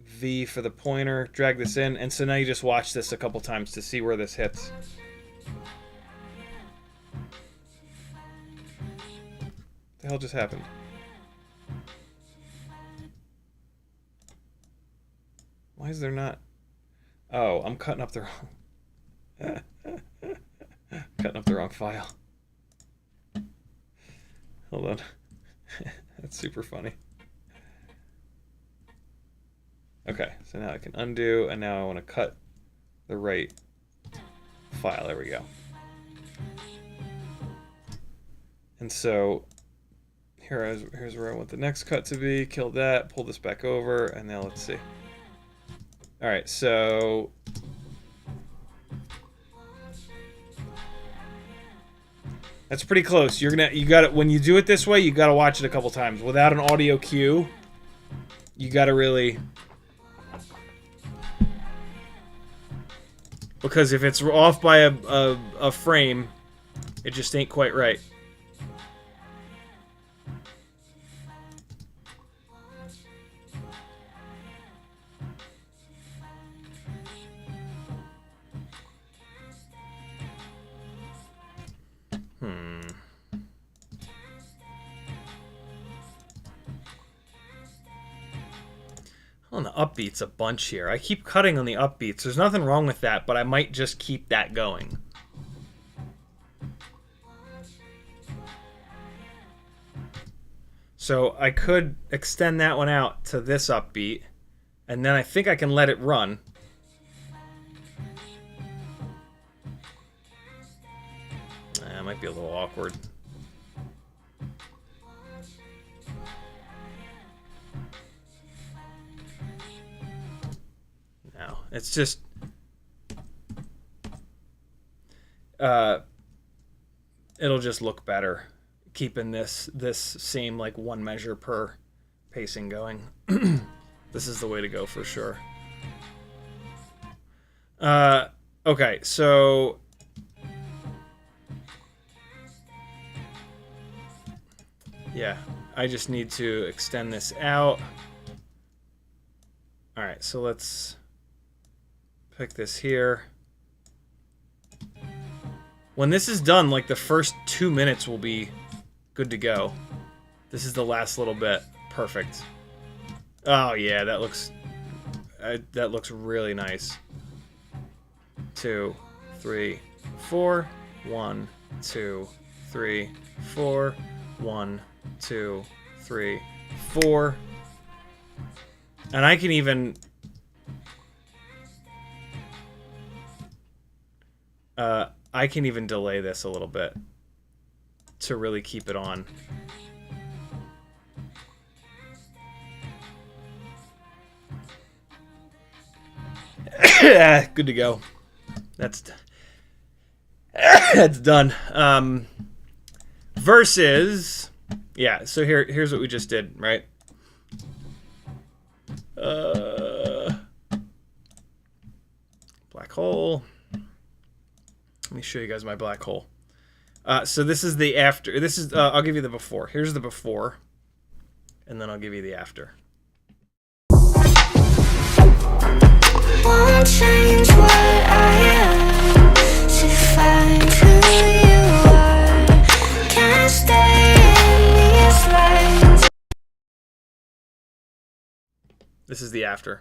V for the pointer, drag this in, and so now you just watch this a couple times to see where this hits. What the hell just happened? Why is there not... Oh, I'm cutting up the wrong... cutting up the wrong file. Hold on. That's super funny. Okay, so now I can undo, and now I want to cut the right file. There we go. And so here's where I want the next cut to be. Kill that, pull this back over, and now let's see. All right, so that's pretty close. You got it when you do it this way. You got to watch it a couple times without an audio cue. You got to really, because if it's off by a frame, it just ain't quite right. On the upbeats a bunch here. I keep cutting on the upbeats. There's nothing wrong with that, but I might just keep that going. So I could extend that one out to this upbeat, and then I think I can let it run. That might be a little awkward. No, it's just it'll just look better keeping this same like one measure per pacing going. This is the way to go for sure. Okay, so yeah, I just need to extend this out. All right, so let's pick this here. When this is done, like the first 2 minutes will be good to go. This is the last little bit. Perfect. Oh yeah, that looks really nice. 2, 3, 4. 1, 2, 3, 4. 1, 2, 3, 4. And I can even delay this a little bit to really keep it on. Good to go. That's done. Versus, yeah. So here's what we just did, right? Black hole. Let me show you guys my black hole. So this is the after. This is I'll give you the before. Here's the before, and then I'll give you the after. Won't change what I am to find who you are. Can't stay in these lines. This is the after.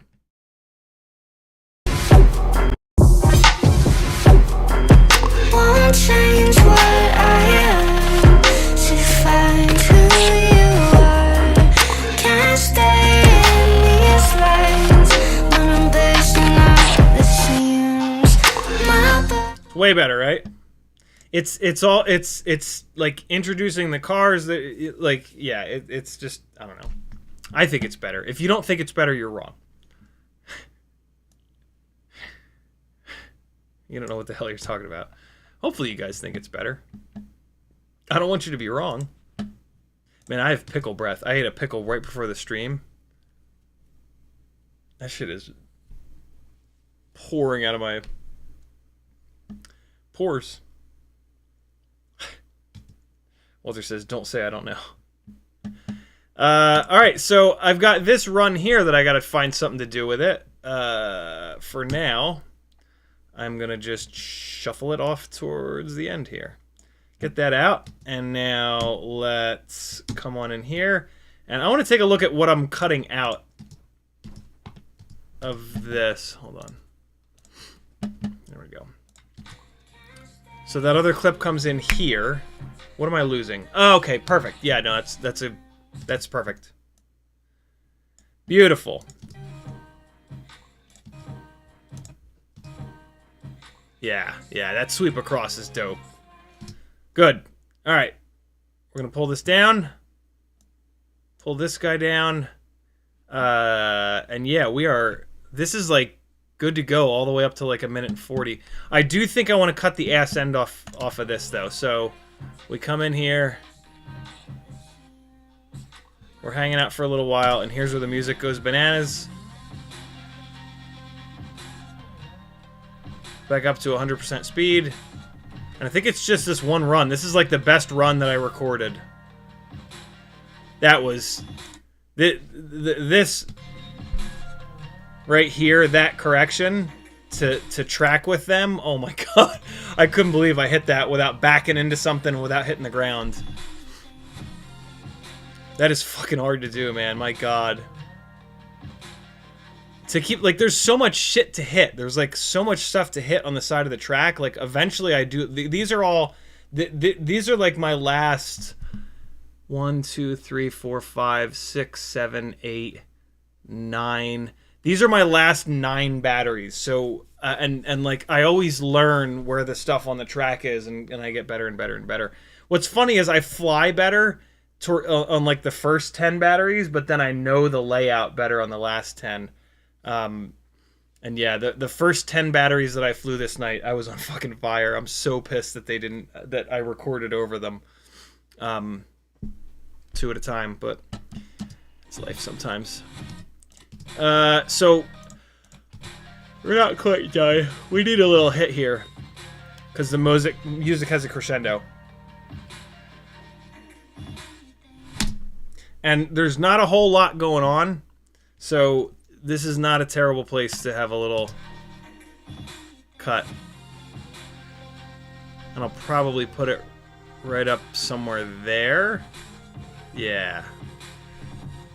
Won't change what I am to find who you are. Can't stay in these lines when I'm bursting out the seams. It's way better, right? It's like introducing the cars that like yeah. It's just I don't know. I think it's better. If you don't think it's better, you're wrong. You don't know what the hell you're talking about. Hopefully you guys think it's better. I don't want you to be wrong. Man, I have pickle breath. I ate a pickle right before the stream. That shit is pouring out of my pores. Walter says, don't say I don't know. Alright, so I've got this run here that I gotta find something to do with it. For now, I'm gonna just shuffle it off towards the end here. Get that out, and now let's come on in here. And I want to take a look at what I'm cutting out of this. Hold on. There we go. So that other clip comes in here. What am I losing? Oh, okay, perfect. Yeah, no, that's perfect. Beautiful. Yeah, that sweep across is dope. Good. All right. We're going to pull this down. Pull this guy down. And yeah, this is like good to go all the way up to like 1:40. I do think I want to cut the ass end off of this though. So we come in here. We're hanging out for a little while, and here's where the music goes bananas. Back up to 100% speed. And I think it's just this one run. This is like the best run that I recorded. That was... This... Right here, that correction to track with them. Oh my god. I couldn't believe I hit that without backing into something, without hitting the ground. That is fucking hard to do, man. My god. To keep, like, there's so much shit to hit. There's, like, so much stuff to hit on the side of the track. Like, eventually I do... These are all... These are, like, my last... 1, 2, 3, 4, 5, 6, 7, 8, 9... These are my last 9 batteries. So, and like, I always learn where the stuff on the track is, and I get better and better and better. What's funny is I fly better on, like, the first 10 batteries, but then I know the layout better on the last 10. And yeah, the first 10 batteries that I flew this night, I was on fucking fire. I'm so pissed that that I recorded over them, 2 at a time, but it's life sometimes. So we're not quite done. We need a little hit here, because the music has a crescendo. And there's not a whole lot going on, so this is not a terrible place to have a little cut. And I'll probably put it right up somewhere there. Yeah.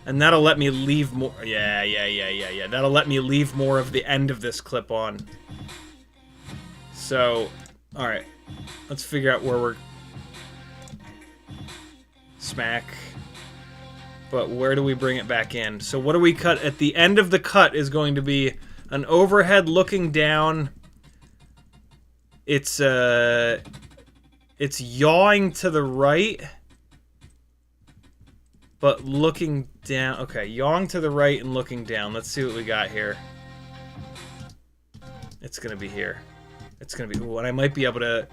And that'll let me leave more... Yeah. That'll let me leave more of the end of this clip on. So, alright. Let's figure out where we're... Smack. But where do we bring it back in? So what do we cut? At the end of the cut is going to be an overhead looking down. It's yawing to the right, but looking down. Okay, yawing to the right and looking down. Let's see what we got here. It's gonna be here. It's gonna be. Ooh, and I might be able to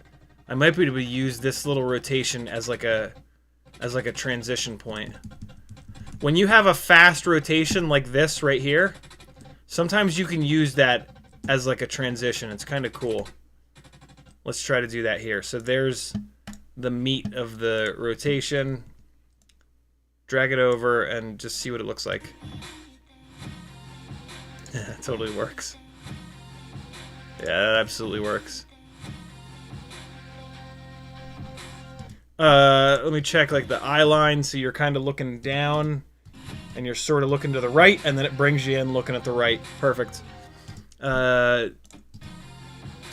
use this little rotation as like a transition point. When you have a fast rotation like this right here, sometimes you can use that as like a transition. It's kind of cool. Let's try to do that here. So there's the meat of the rotation. Drag it over and just see what it looks like. Yeah, it totally works. Yeah, that absolutely works. Let me check like the eye line, so you're kind of looking down and you're sort of looking to the right, and then it brings you in looking at the right. Perfect. Do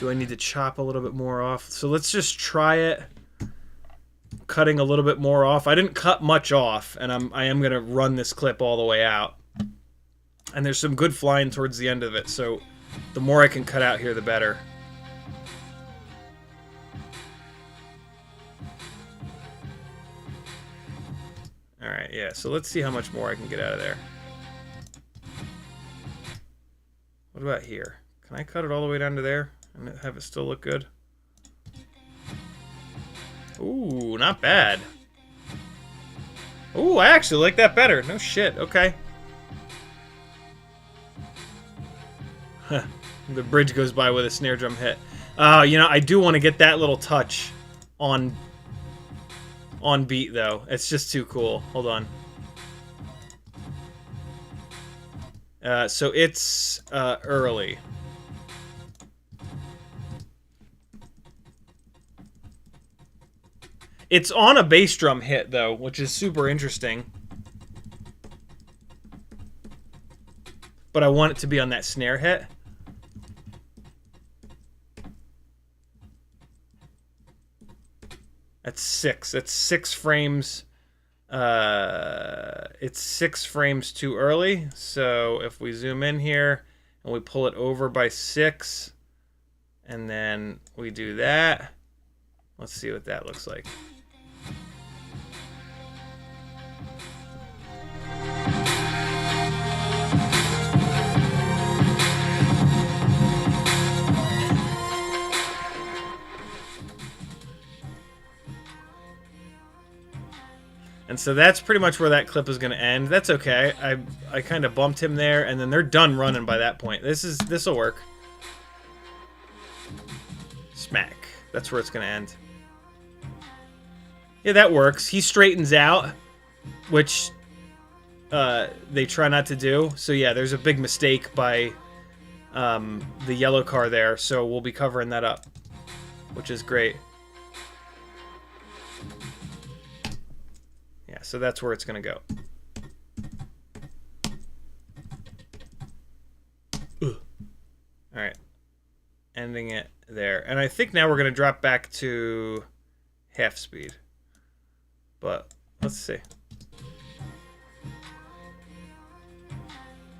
I need to chop a little bit more off? So let's just try it. Cutting a little bit more off. I didn't cut much off, and I am going to run this clip all the way out. And there's some good flying towards the end of it, so the more I can cut out here, the better. Alright, yeah, so let's see how much more I can get out of there. What about here? Can I cut it all the way down to there and have it still look good? Ooh, not bad. Ooh, I actually like that better. No shit, okay. Huh. The bridge goes by with a snare drum hit. You know, I do want to get that little touch on beat, though. It's just too cool. Hold on. So it's early. It's on a bass drum hit, though, which is super interesting. But I want it to be on that snare hit. That's 6. That's 6 frames. It's 6 frames too early. So if we zoom in here and we pull it over by 6, and then we do that, let's see what that looks like. And so that's pretty much where that clip is going to end. That's okay. I kind of bumped him there, and then they're done running by that point. This'll work. Smack. That's where it's going to end. Yeah, that works. He straightens out, which they try not to do. So yeah, there's a big mistake by the yellow car there. So we'll be covering that up, which is great. Yeah, so that's where it's going to go. Ugh. All right. Ending it there. And I think now we're going to drop back to half speed. But let's see.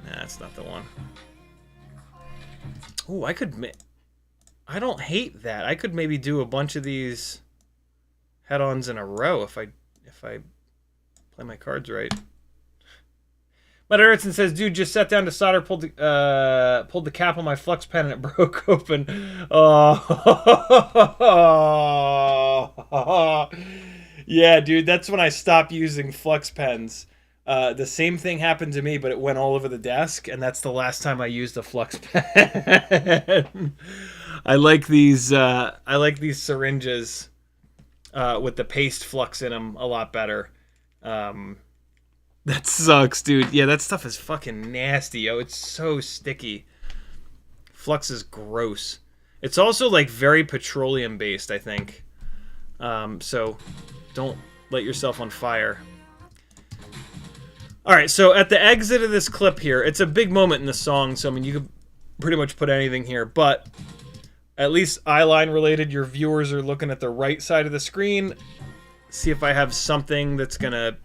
Nah, that's not the one. Oh, I don't hate that. I could maybe do a bunch of these head-ons in a row if I play my cards right. But Erickson says, dude, just sat down to solder, pulled the cap on my flux pen, and it broke open. Oh. Yeah, dude, that's when I stopped using flux pens. The same thing happened to me, but it went all over the desk, and that's the last time I used a flux pen. I like these syringes with the paste flux in them a lot better. That sucks, dude. Yeah, that stuff is fucking nasty, yo. It's so sticky. Flux is gross. It's also like very petroleum based, I think. So don't let yourself on fire. All right, so at the exit of this clip here, it's a big moment in the song, so I mean you could pretty much put anything here, but at least eyeline related, your viewers are looking at the right side of the screen. See if I have something that's gonna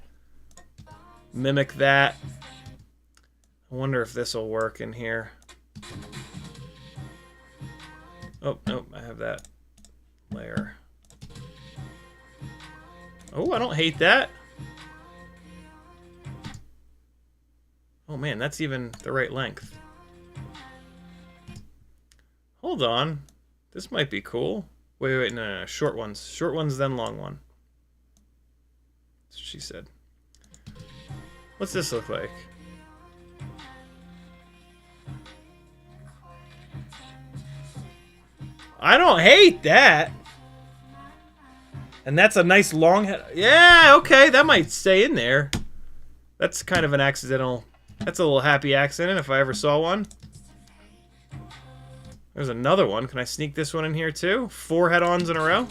mimic that. I wonder if this will work in here. Oh, nope, I have that layer. Oh, I don't hate that. Oh man, that's even the right length. Hold on. This might be cool. Wait, no, short ones. Short ones, then long one. That's what she said. What's this look like? I don't hate that. And that's a nice long head. Yeah, okay, that might stay in there. That's kind of an accidental. That's a little happy accident if I ever saw one. There's another one. Can I sneak this one in here too? 4 head-ons in a row.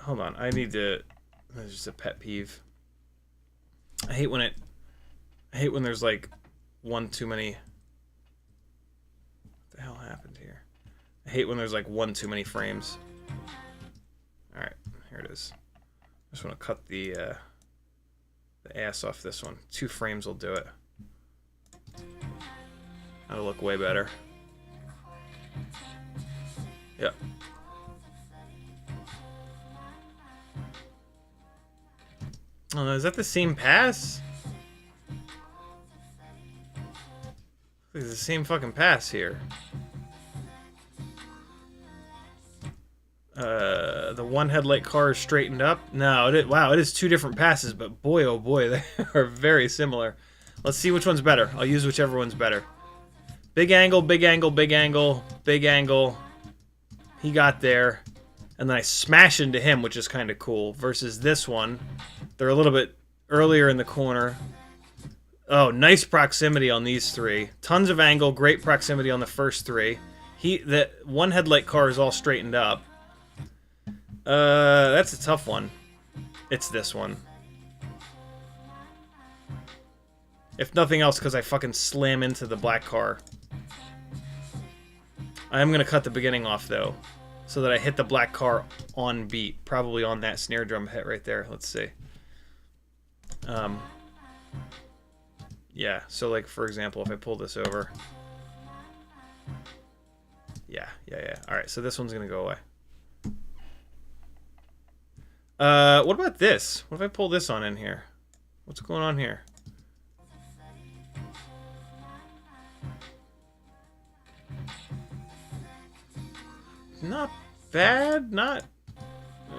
Hold on. I need to. That's just a pet peeve. I hate when there's like one too many. What the hell happened here? I hate when there's like one too many frames. All right, here it is. I just want to cut the ass off this one. 2 frames will do it. That'll look way better. Yep. Oh, is that the same pass? It's the same fucking pass here. The one headlight car is straightened up. No, wow, it is two different passes, but boy, oh boy, they are very similar. Let's see which one's better. I'll use whichever one's better. Big angle, big angle, big angle, big angle. He got there. And then I smash into him, which is kind of cool. Versus this one. They're a little bit earlier in the corner. Oh, nice proximity on these three. Tons of angle, great proximity on the first three. The one headlight car is all straightened up. That's a tough one. It's this one. If nothing else, because I fucking slam into the black car. I am going to cut the beginning off, though, so that I hit the black car on beat. Probably on that snare drum hit right there. Let's see. Yeah, so, like, for example, if I pull this over. Yeah. Alright, so this one's going to go away. What about this? What if I pull this on in here? What's going on here? Not bad, not...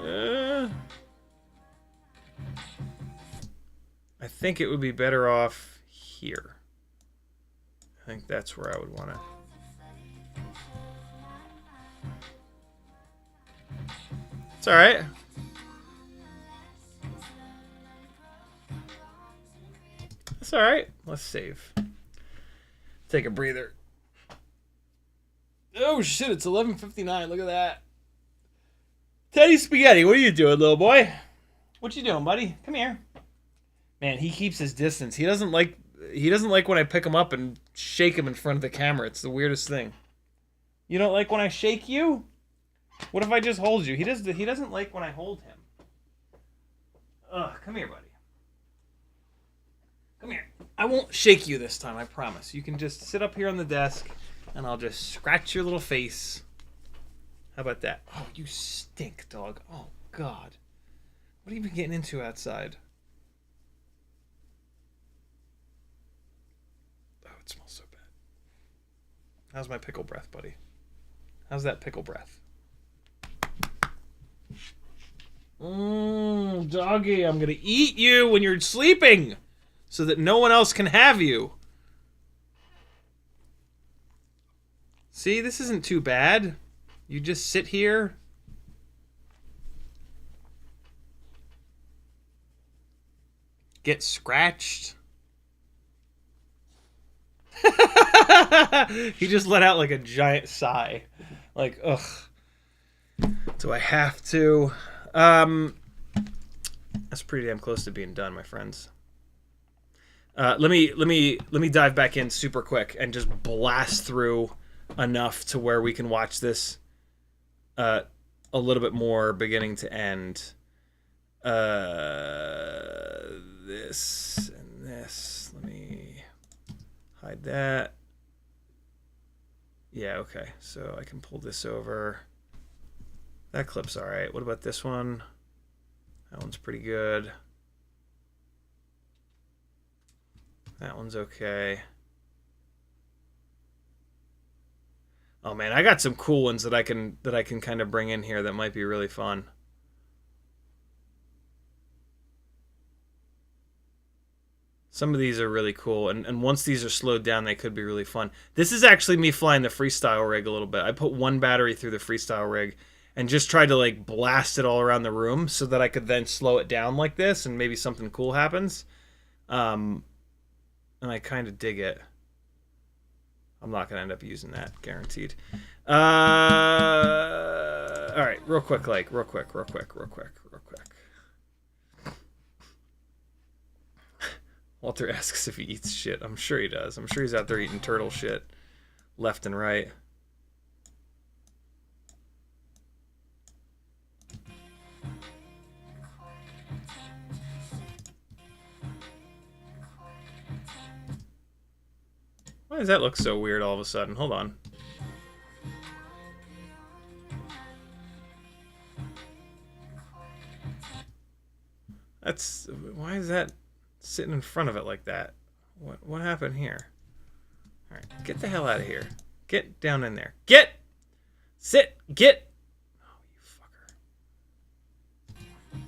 I think it would be better off here. I think that's where I would want it. It's alright. It's alright. Let's save. Take a breather. Oh shit, it's 11:59. Look at that. Teddy Spaghetti, what are you doing, little boy? What you doing, buddy? Come here. Man, he keeps his distance. He doesn't like when I pick him up and shake him in front of the camera. It's the weirdest thing. You don't like when I shake you? What if I just hold you? He doesn't like when I hold him. Ugh, come here, buddy. Come here. I won't shake you this time, I promise. You can just sit up here on the desk, and I'll just scratch your little face. How about that? Oh, you stink, dog. Oh, God. What have you been getting into outside? Oh, it smells so bad. How's my pickle breath, buddy? How's that pickle breath? Doggy, I'm gonna eat you when you're sleeping so that no one else can have you. See, this isn't too bad. You just sit here. Get scratched. He just let out like a giant sigh. Like, ugh. Do I have to? That's pretty damn close to being done, my friends. Let me dive back in super quick and just blast through enough to where we can watch this a little bit more beginning to end. This and this. Let me hide that. Yeah, okay. So I can pull this over. That clip's alright. What about this one? That one's pretty good. That one's okay. Oh man, I got some cool ones that I can kind of bring in here that might be really fun. Some of these are really cool, and once these are slowed down, they could be really fun. This is actually me flying the freestyle rig a little bit. I put one battery through the freestyle rig and just tried to like blast it all around the room so that I could then slow it down like this and maybe something cool happens. And I kind of dig it. I'm not going to end up using that, guaranteed. All right, real quick. Walter asks if he eats shit. I'm sure he does. I'm sure he's out there eating turtle shit left and right. Why does that look so weird all of a sudden? Hold on. Why is that sitting in front of it like that? What happened here? Alright, get the hell out of here. Get down in there. Get! Sit! Get! Oh, you fucker.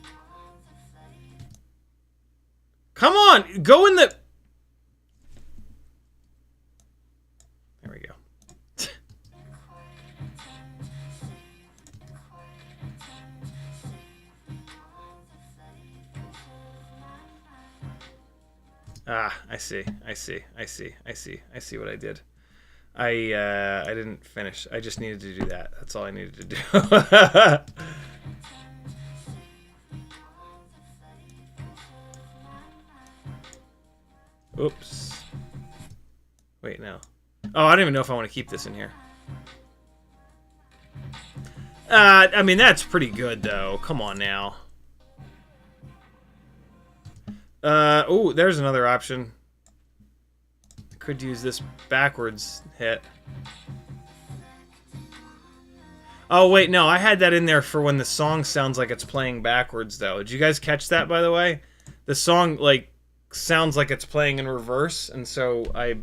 Come on! Go in the... There we go. Ah, I see what I did. I didn't finish. I just needed to do that. That's all I needed to do. Oops. Wait, no. Oh, I don't even know if I want to keep this in here. I mean, that's pretty good, though. Come on now. Oh, there's another option. I could use this backwards hit. Oh, wait, no. I had that in there for when the song sounds like it's playing backwards, though. Did you guys catch that, by the way? The song, like, sounds like it's playing in reverse, and so I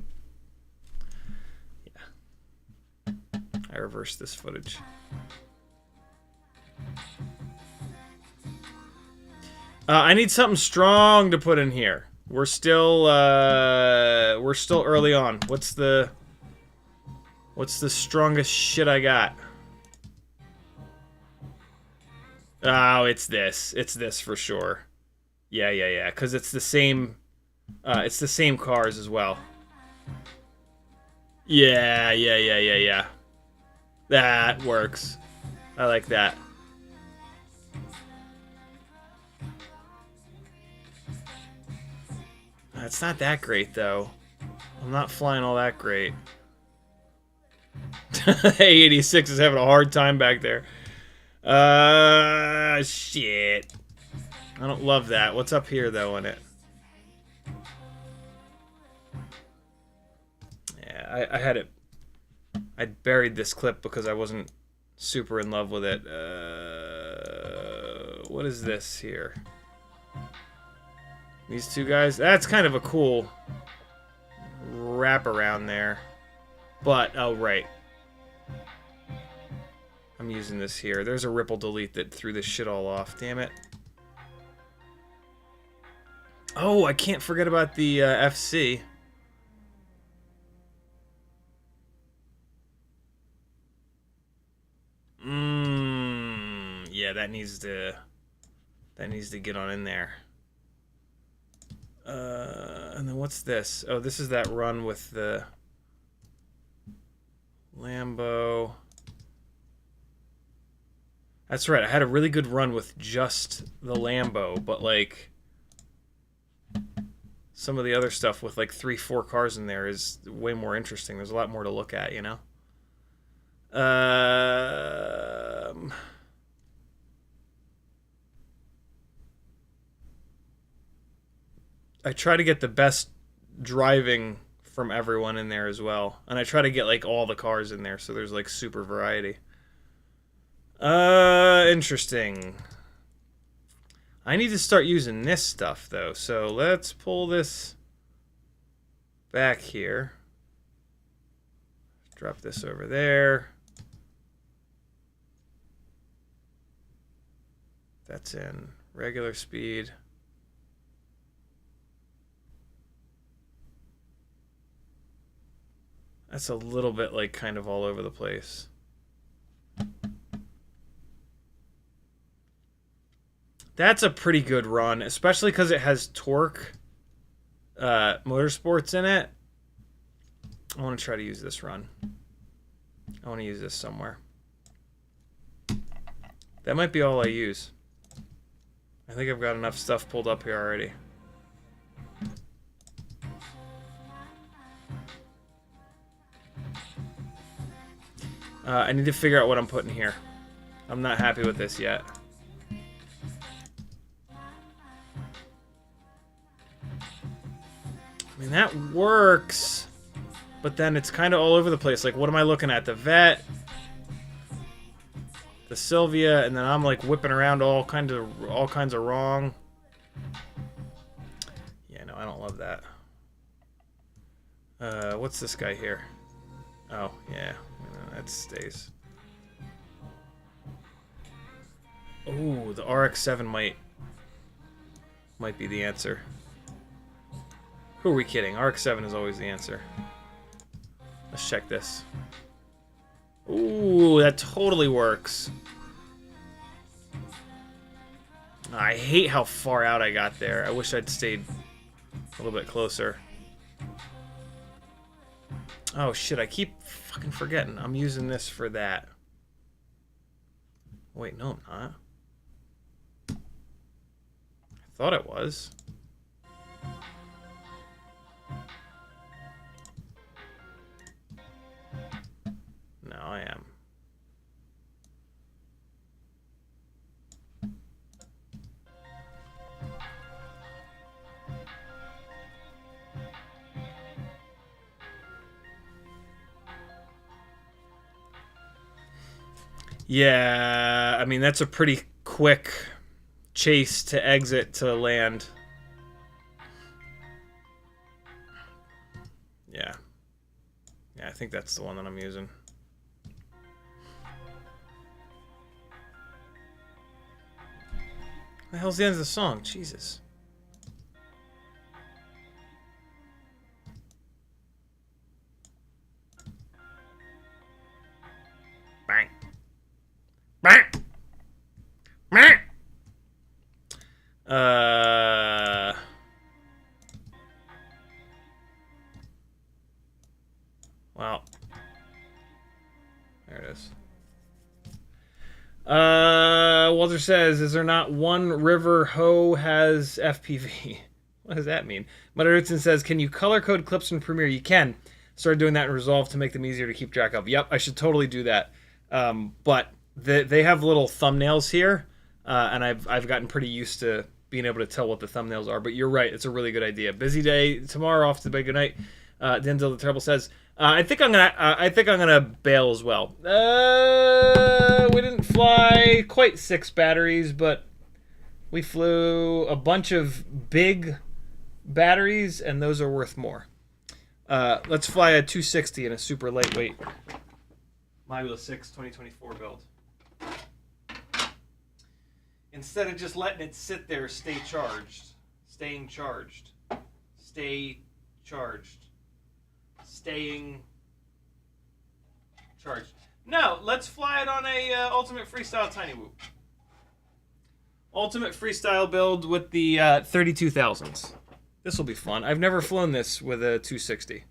reversed this footage. I need something strong to put in here. We're still early on. What's the strongest shit I got? Oh, it's this. It's this for sure. Yeah. Because it's the same cars as well. Yeah. That works. I like that. It's not that great, though. I'm not flying all that great. A86 is having a hard time back there. Shit. I don't love that. What's up here, though, in it? Yeah, I had it... I buried this clip because I wasn't super in love with it. What is this here? These two guys? That's kind of a cool wrap around there. But, oh, right. I'm using this here. There's a ripple delete that threw this shit all off. Damn it. Oh, I can't forget about the FC. Yeah, that needs to get on in there. And then what's this? Oh, this is that run with the Lambo. That's right. I had a really good run with just the Lambo, but like some of the other stuff with like 3-4 cars in there is way more interesting. There's a lot more to look at, you know? I try to get the best driving from everyone in there as well. And I try to get like all the cars in there so there's like super variety. Interesting. I need to start using this stuff though. So let's pull this back here. Drop this over there. That's in regular speed. That's a little bit like kind of all over the place. That's a pretty good run, especially because it has torque motorsports in it. I want to try to use this run. I want to use this somewhere. That might be all I use. I think I've got enough stuff pulled up here already. I need to figure out what I'm putting here. I'm not happy with this yet. I mean, that works, but then it's kind of all over the place. Like, what am I looking at? The Vet, the Sylvia, and then I'm like whipping around all kinds of wrong. Yeah, no, I don't love that. What's this guy here? Oh, yeah. That stays. Oh, the RX-7 might be the answer. Who are we kidding? RX-7 is always the answer. Let's check this. Ooh, that totally works. I hate how far out I got there. I wish I'd stayed a little bit closer. Oh shit, I keep fucking forgetting. I'm using this for that. Wait, no I'm not. I thought it was. No, I am. Yeah, I mean, that's a pretty quick chase to exit to land. Yeah. Yeah, I think that's the one that I'm using. What the hell's the end of the song? Jesus. Bang. Bang. Bang. Well. There it is. Walter says, is there not one river hoe has FPV? What does that mean? Mutterhudson says, can you color code clips in Premiere? You can. Start doing that in Resolve to make them easier to keep track of. Yep, I should totally do that. But they have little thumbnails here, and I've gotten pretty used to being able to tell what the thumbnails are. But you're right, it's a really good idea. Busy day tomorrow, off to bed. Good night. Denzel the Terrible says, I think I'm gonna bail as well. We didn't fly quite 6 batteries, but we flew a bunch of big batteries, and those are worth more. Let's fly a 260 in a super lightweight Modula 6 2024 build. Instead of just letting it sit there, staying charged. Stay charged. Staying charged. No, let's fly it on a Ultimate Freestyle Tiny Whoop. Ultimate Freestyle build with the 32,000s. This will be fun. I've never flown this with a 260.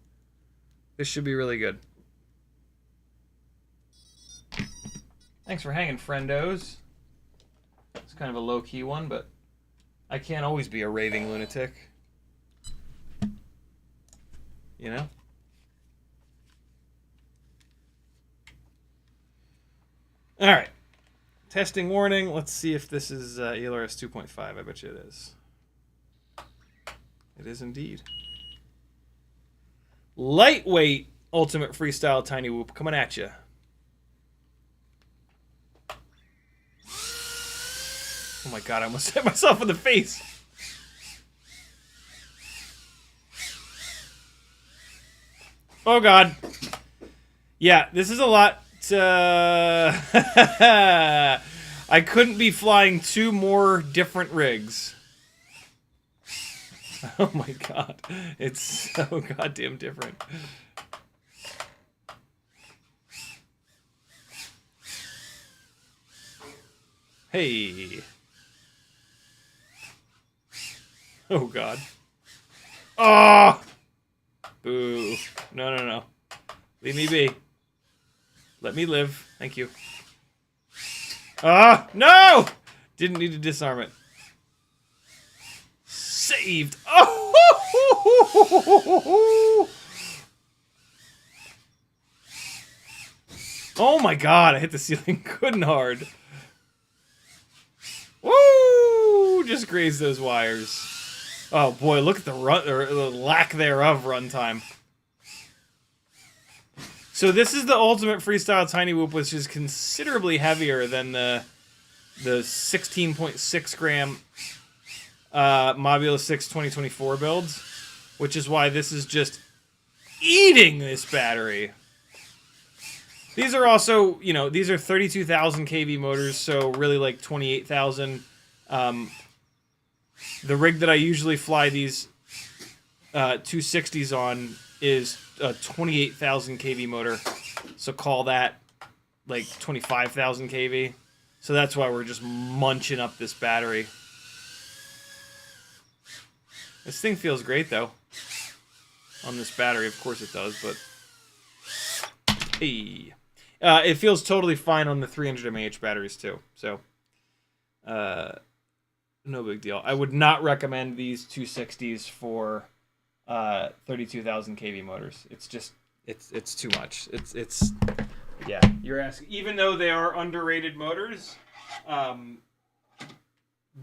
This should be really good. Thanks for hanging, friendos. It's kind of a low-key one, but I can't always be a raving lunatic. You know? Alright. Testing warning. Let's see if this is ELRS 2.5. I bet you it is. It is indeed. Lightweight Ultimate Freestyle Tiny Whoop coming at you. Oh my god, I almost hit myself in the face. Oh god. Yeah, this is a lot. I couldn't be flying 2 more different rigs. Oh my god. It's so goddamn different. Hey. Oh god. Oh! Boo. No, no, no. Leave me be. Let me live. Thank you. Ah! No! Didn't need to disarm it. Saved. Oh! Oh my god, I hit the ceiling good and hard. Woo! Just grazed those wires. Oh boy, look at the run, or the lack thereof runtime. So this is the Ultimate Freestyle Tiny Whoop, which is considerably heavier than the 16.6 gram Modula 6 2024 builds, which is why this is just eating this battery. These are also, you know, these are 32,000 kV motors, so really like 28,000. The rig that I usually fly these 260s on is a 28,000 kV motor, so call that like 25,000 kV. So that's why we're just munching up this battery. This thing feels great though. On this battery, of course it does, but hey. It feels totally fine on the 300 mAh batteries too, so no big deal. I would not recommend these 260s for 32,000 kV motors. It's just it's too much. It's yeah. You're asking, even though they are underrated motors,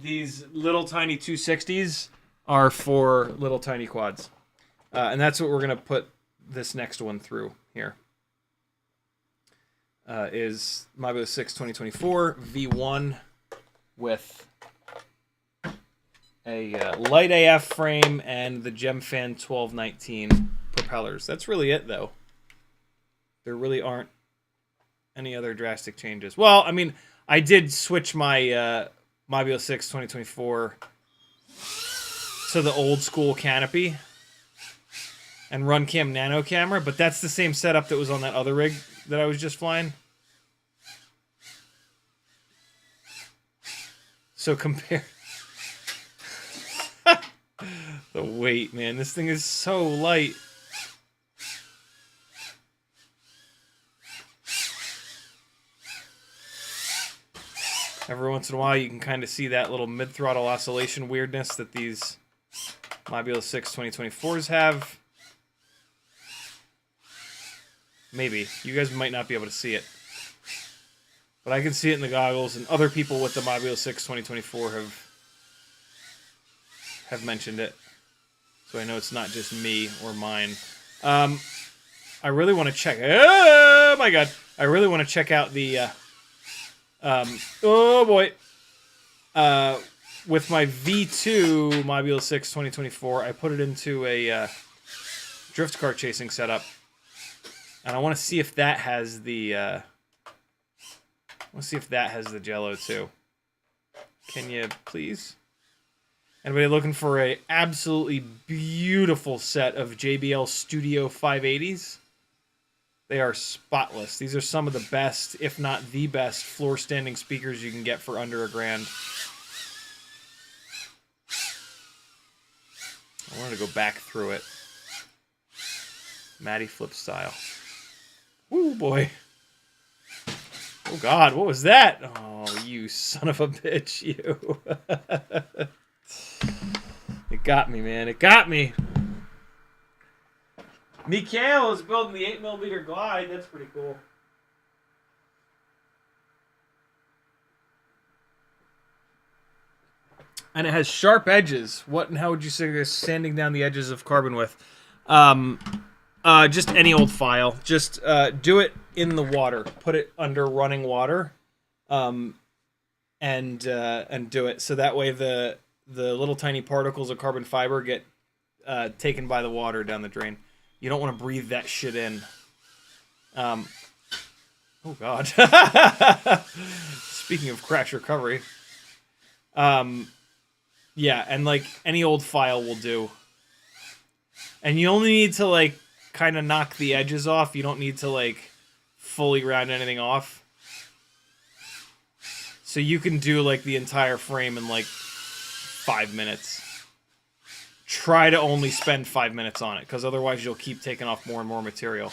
these little tiny 260s are for little tiny quads, and that's what we're gonna put this next one through here. Is Mabio 6 2024 V1 with a light AF frame and the Gemfan 1219 propellers. That's really it, though. There really aren't any other drastic changes. Well, I mean, I did switch my Mabio 6 2024 to the old school canopy and run cam nano camera, but that's the same setup that was on that other rig that I was just flying. So compare the weight, man. This thing is so light. Every once in a while you can kind of see that little mid-throttle oscillation weirdness that these Mabio 6 2024s have. Maybe. You guys might not be able to see it. But I can see it in the goggles, and other people with the Mabio 6 2024 have mentioned it. So I know it's not just me or mine. I really want to check... Oh, my God. I really want to check out the... oh, boy. With my V2 Mabio 6 2024, I put it into a drift car chasing setup. And I want to see if that has the... let's see if that has the jello too. Can you please? Anybody looking for a absolutely beautiful set of JBL Studio 580s? They are spotless. These are some of the best, if not the best, floor standing speakers you can get for under $1,000. I wanted to go back through it. Matty flip style. Woo, boy. Oh, God, what was that? Oh, you son of a bitch, you. It got me, man. It got me. Mikhail is building the 8mm glide. That's pretty cool. And it has sharp edges. What and how would you say this sanding down the edges of carbon with? Just any old file. Just do it in the water. Put it under running water, and do it so that way the little tiny particles of carbon fiber get taken by the water down the drain. You don't want to breathe that shit in. Oh God. Speaking of crash recovery. Yeah, and like any old file will do. And you only need to like kind of knock the edges off. You don't need to like fully round anything off. So you can do like the entire frame in like 5 minutes. Try to only spend 5 minutes on it, because otherwise you'll keep taking off more and more material.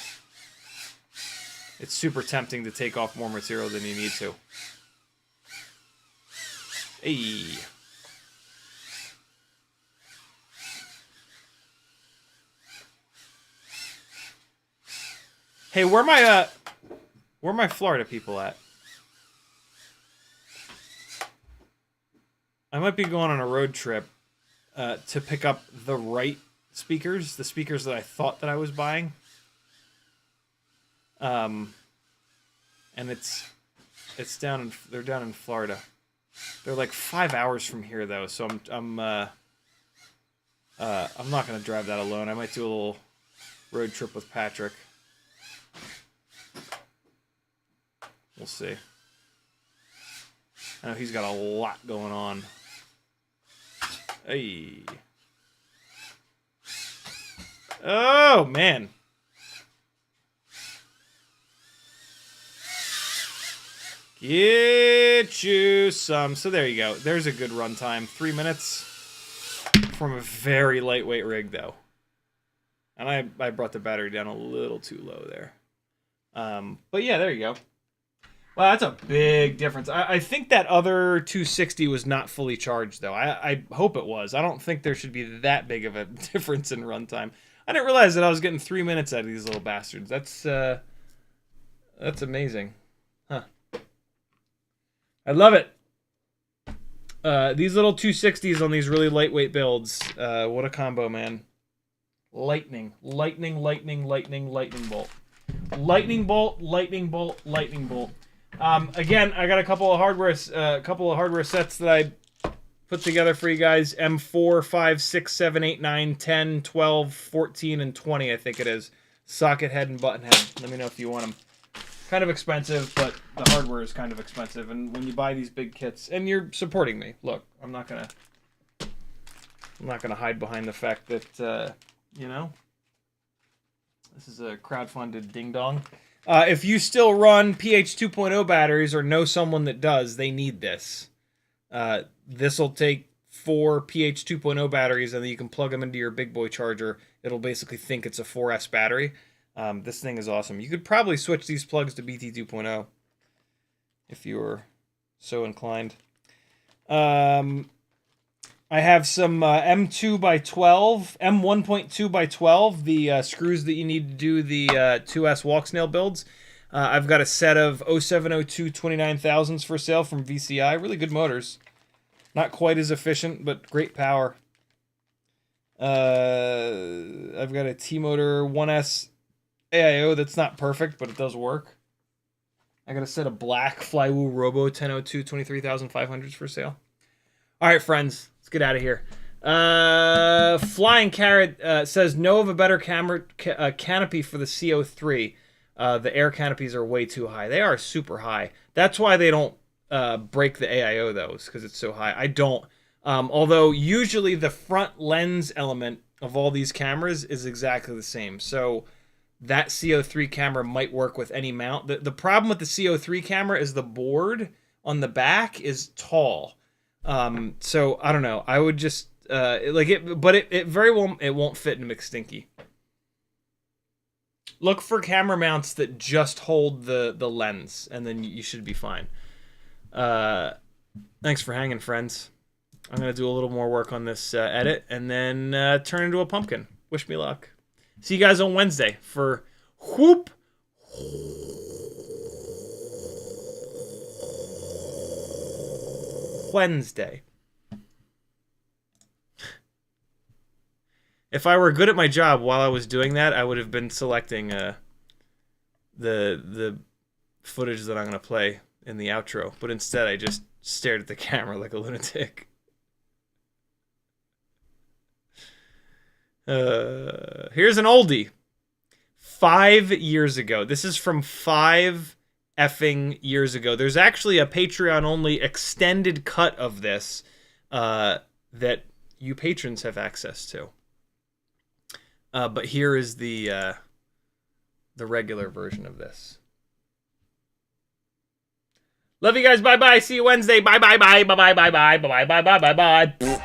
It's super tempting to take off more material than you need to. Hey. Hey, where my Florida people at? I might be going on a road trip to pick up the right speakers, the speakers that I thought that I was buying. And it's down they're down in Florida. They're like 5 hours from here though, so I'm not gonna drive that alone. I might do a road trip with Patrick. We'll see. I know he's got a lot going on. Hey. Oh, man. Get you some. So there you go. There's a good run time. 3 minutes from a very lightweight rig, though. And I brought the battery down a little too low there. But yeah, there you go. Wow, that's a big difference. I think that other 260 was not fully charged, though. I hope it was. I don't think there should be that big of a difference in runtime. I didn't realize that I was getting 3 minutes out of these little bastards. That's amazing. Huh. I love it. These little 260s on these really lightweight builds. What a combo, man. Lightning. Lightning, lightning, lightning, lightning bolt. Lightning bolt, lightning bolt, lightning bolt. Again, I got a couple of hardware sets that I put together for you guys. M4, 5, 6, 7, 8, 9, 10, 12, 14, and 20, I think it is. Socket head and button head. Let me know if you want them. Kind of expensive, but the hardware is kind of expensive. And when you buy these big kits, and you're supporting me, look, I'm not gonna hide behind the fact that you know, this is a crowdfunded ding dong. If you still run PH 2.0 batteries or know someone that does, they need this. This will take 4 PH 2.0 batteries, and then you can plug them into your big boy charger. It'll basically think it's a 4S battery. This thing is awesome. You could probably switch these plugs to BT 2.0 if you were so inclined. I have some M2 by 12, M1.2 by 12, the screws that you need to do the 2S Walksnail builds. I've got a set of 0702 29,000s for sale from VCI. Really good motors. Not quite as efficient, but great power. I've got a T-Motor 1S AIO that's not perfect, but it does work. I got a set of black Flywoo Robo 1002 23,500s for sale. All right, friends, let's get out of here. Flying Carrot says, know of a better canopy for the CO3. The air canopies are way too high. They are super high. That's why they don't break the AIO, though, because it's so high. I don't. Although usually the front lens element of all these cameras is exactly the same. So that CO3 camera might work with any mount. The problem with the CO3 camera is the board on the back is tall. So I don't know. I would just like it, but it very well it won't fit in McStinky. Look for camera mounts that just hold the lens, and then you should be fine. Thanks for hanging, friends. I'm gonna do a little more work on this edit, and then turn into a pumpkin. Wish me luck. See you guys on Wednesday for Whoop Wednesday. If I were good at my job while I was doing that, I would have been selecting the footage that I'm going to play in the outro. But instead, I just stared at the camera like a lunatic. Here's an oldie. 5 years ago. This is from 5 effing years ago. There's actually a Patreon-only extended cut of this that you patrons have access to. But here is the regular version of this. Love you guys. Bye-bye. See you Wednesday. Bye-bye-bye. Bye-bye-bye-bye. Bye-bye-bye-bye-bye-bye.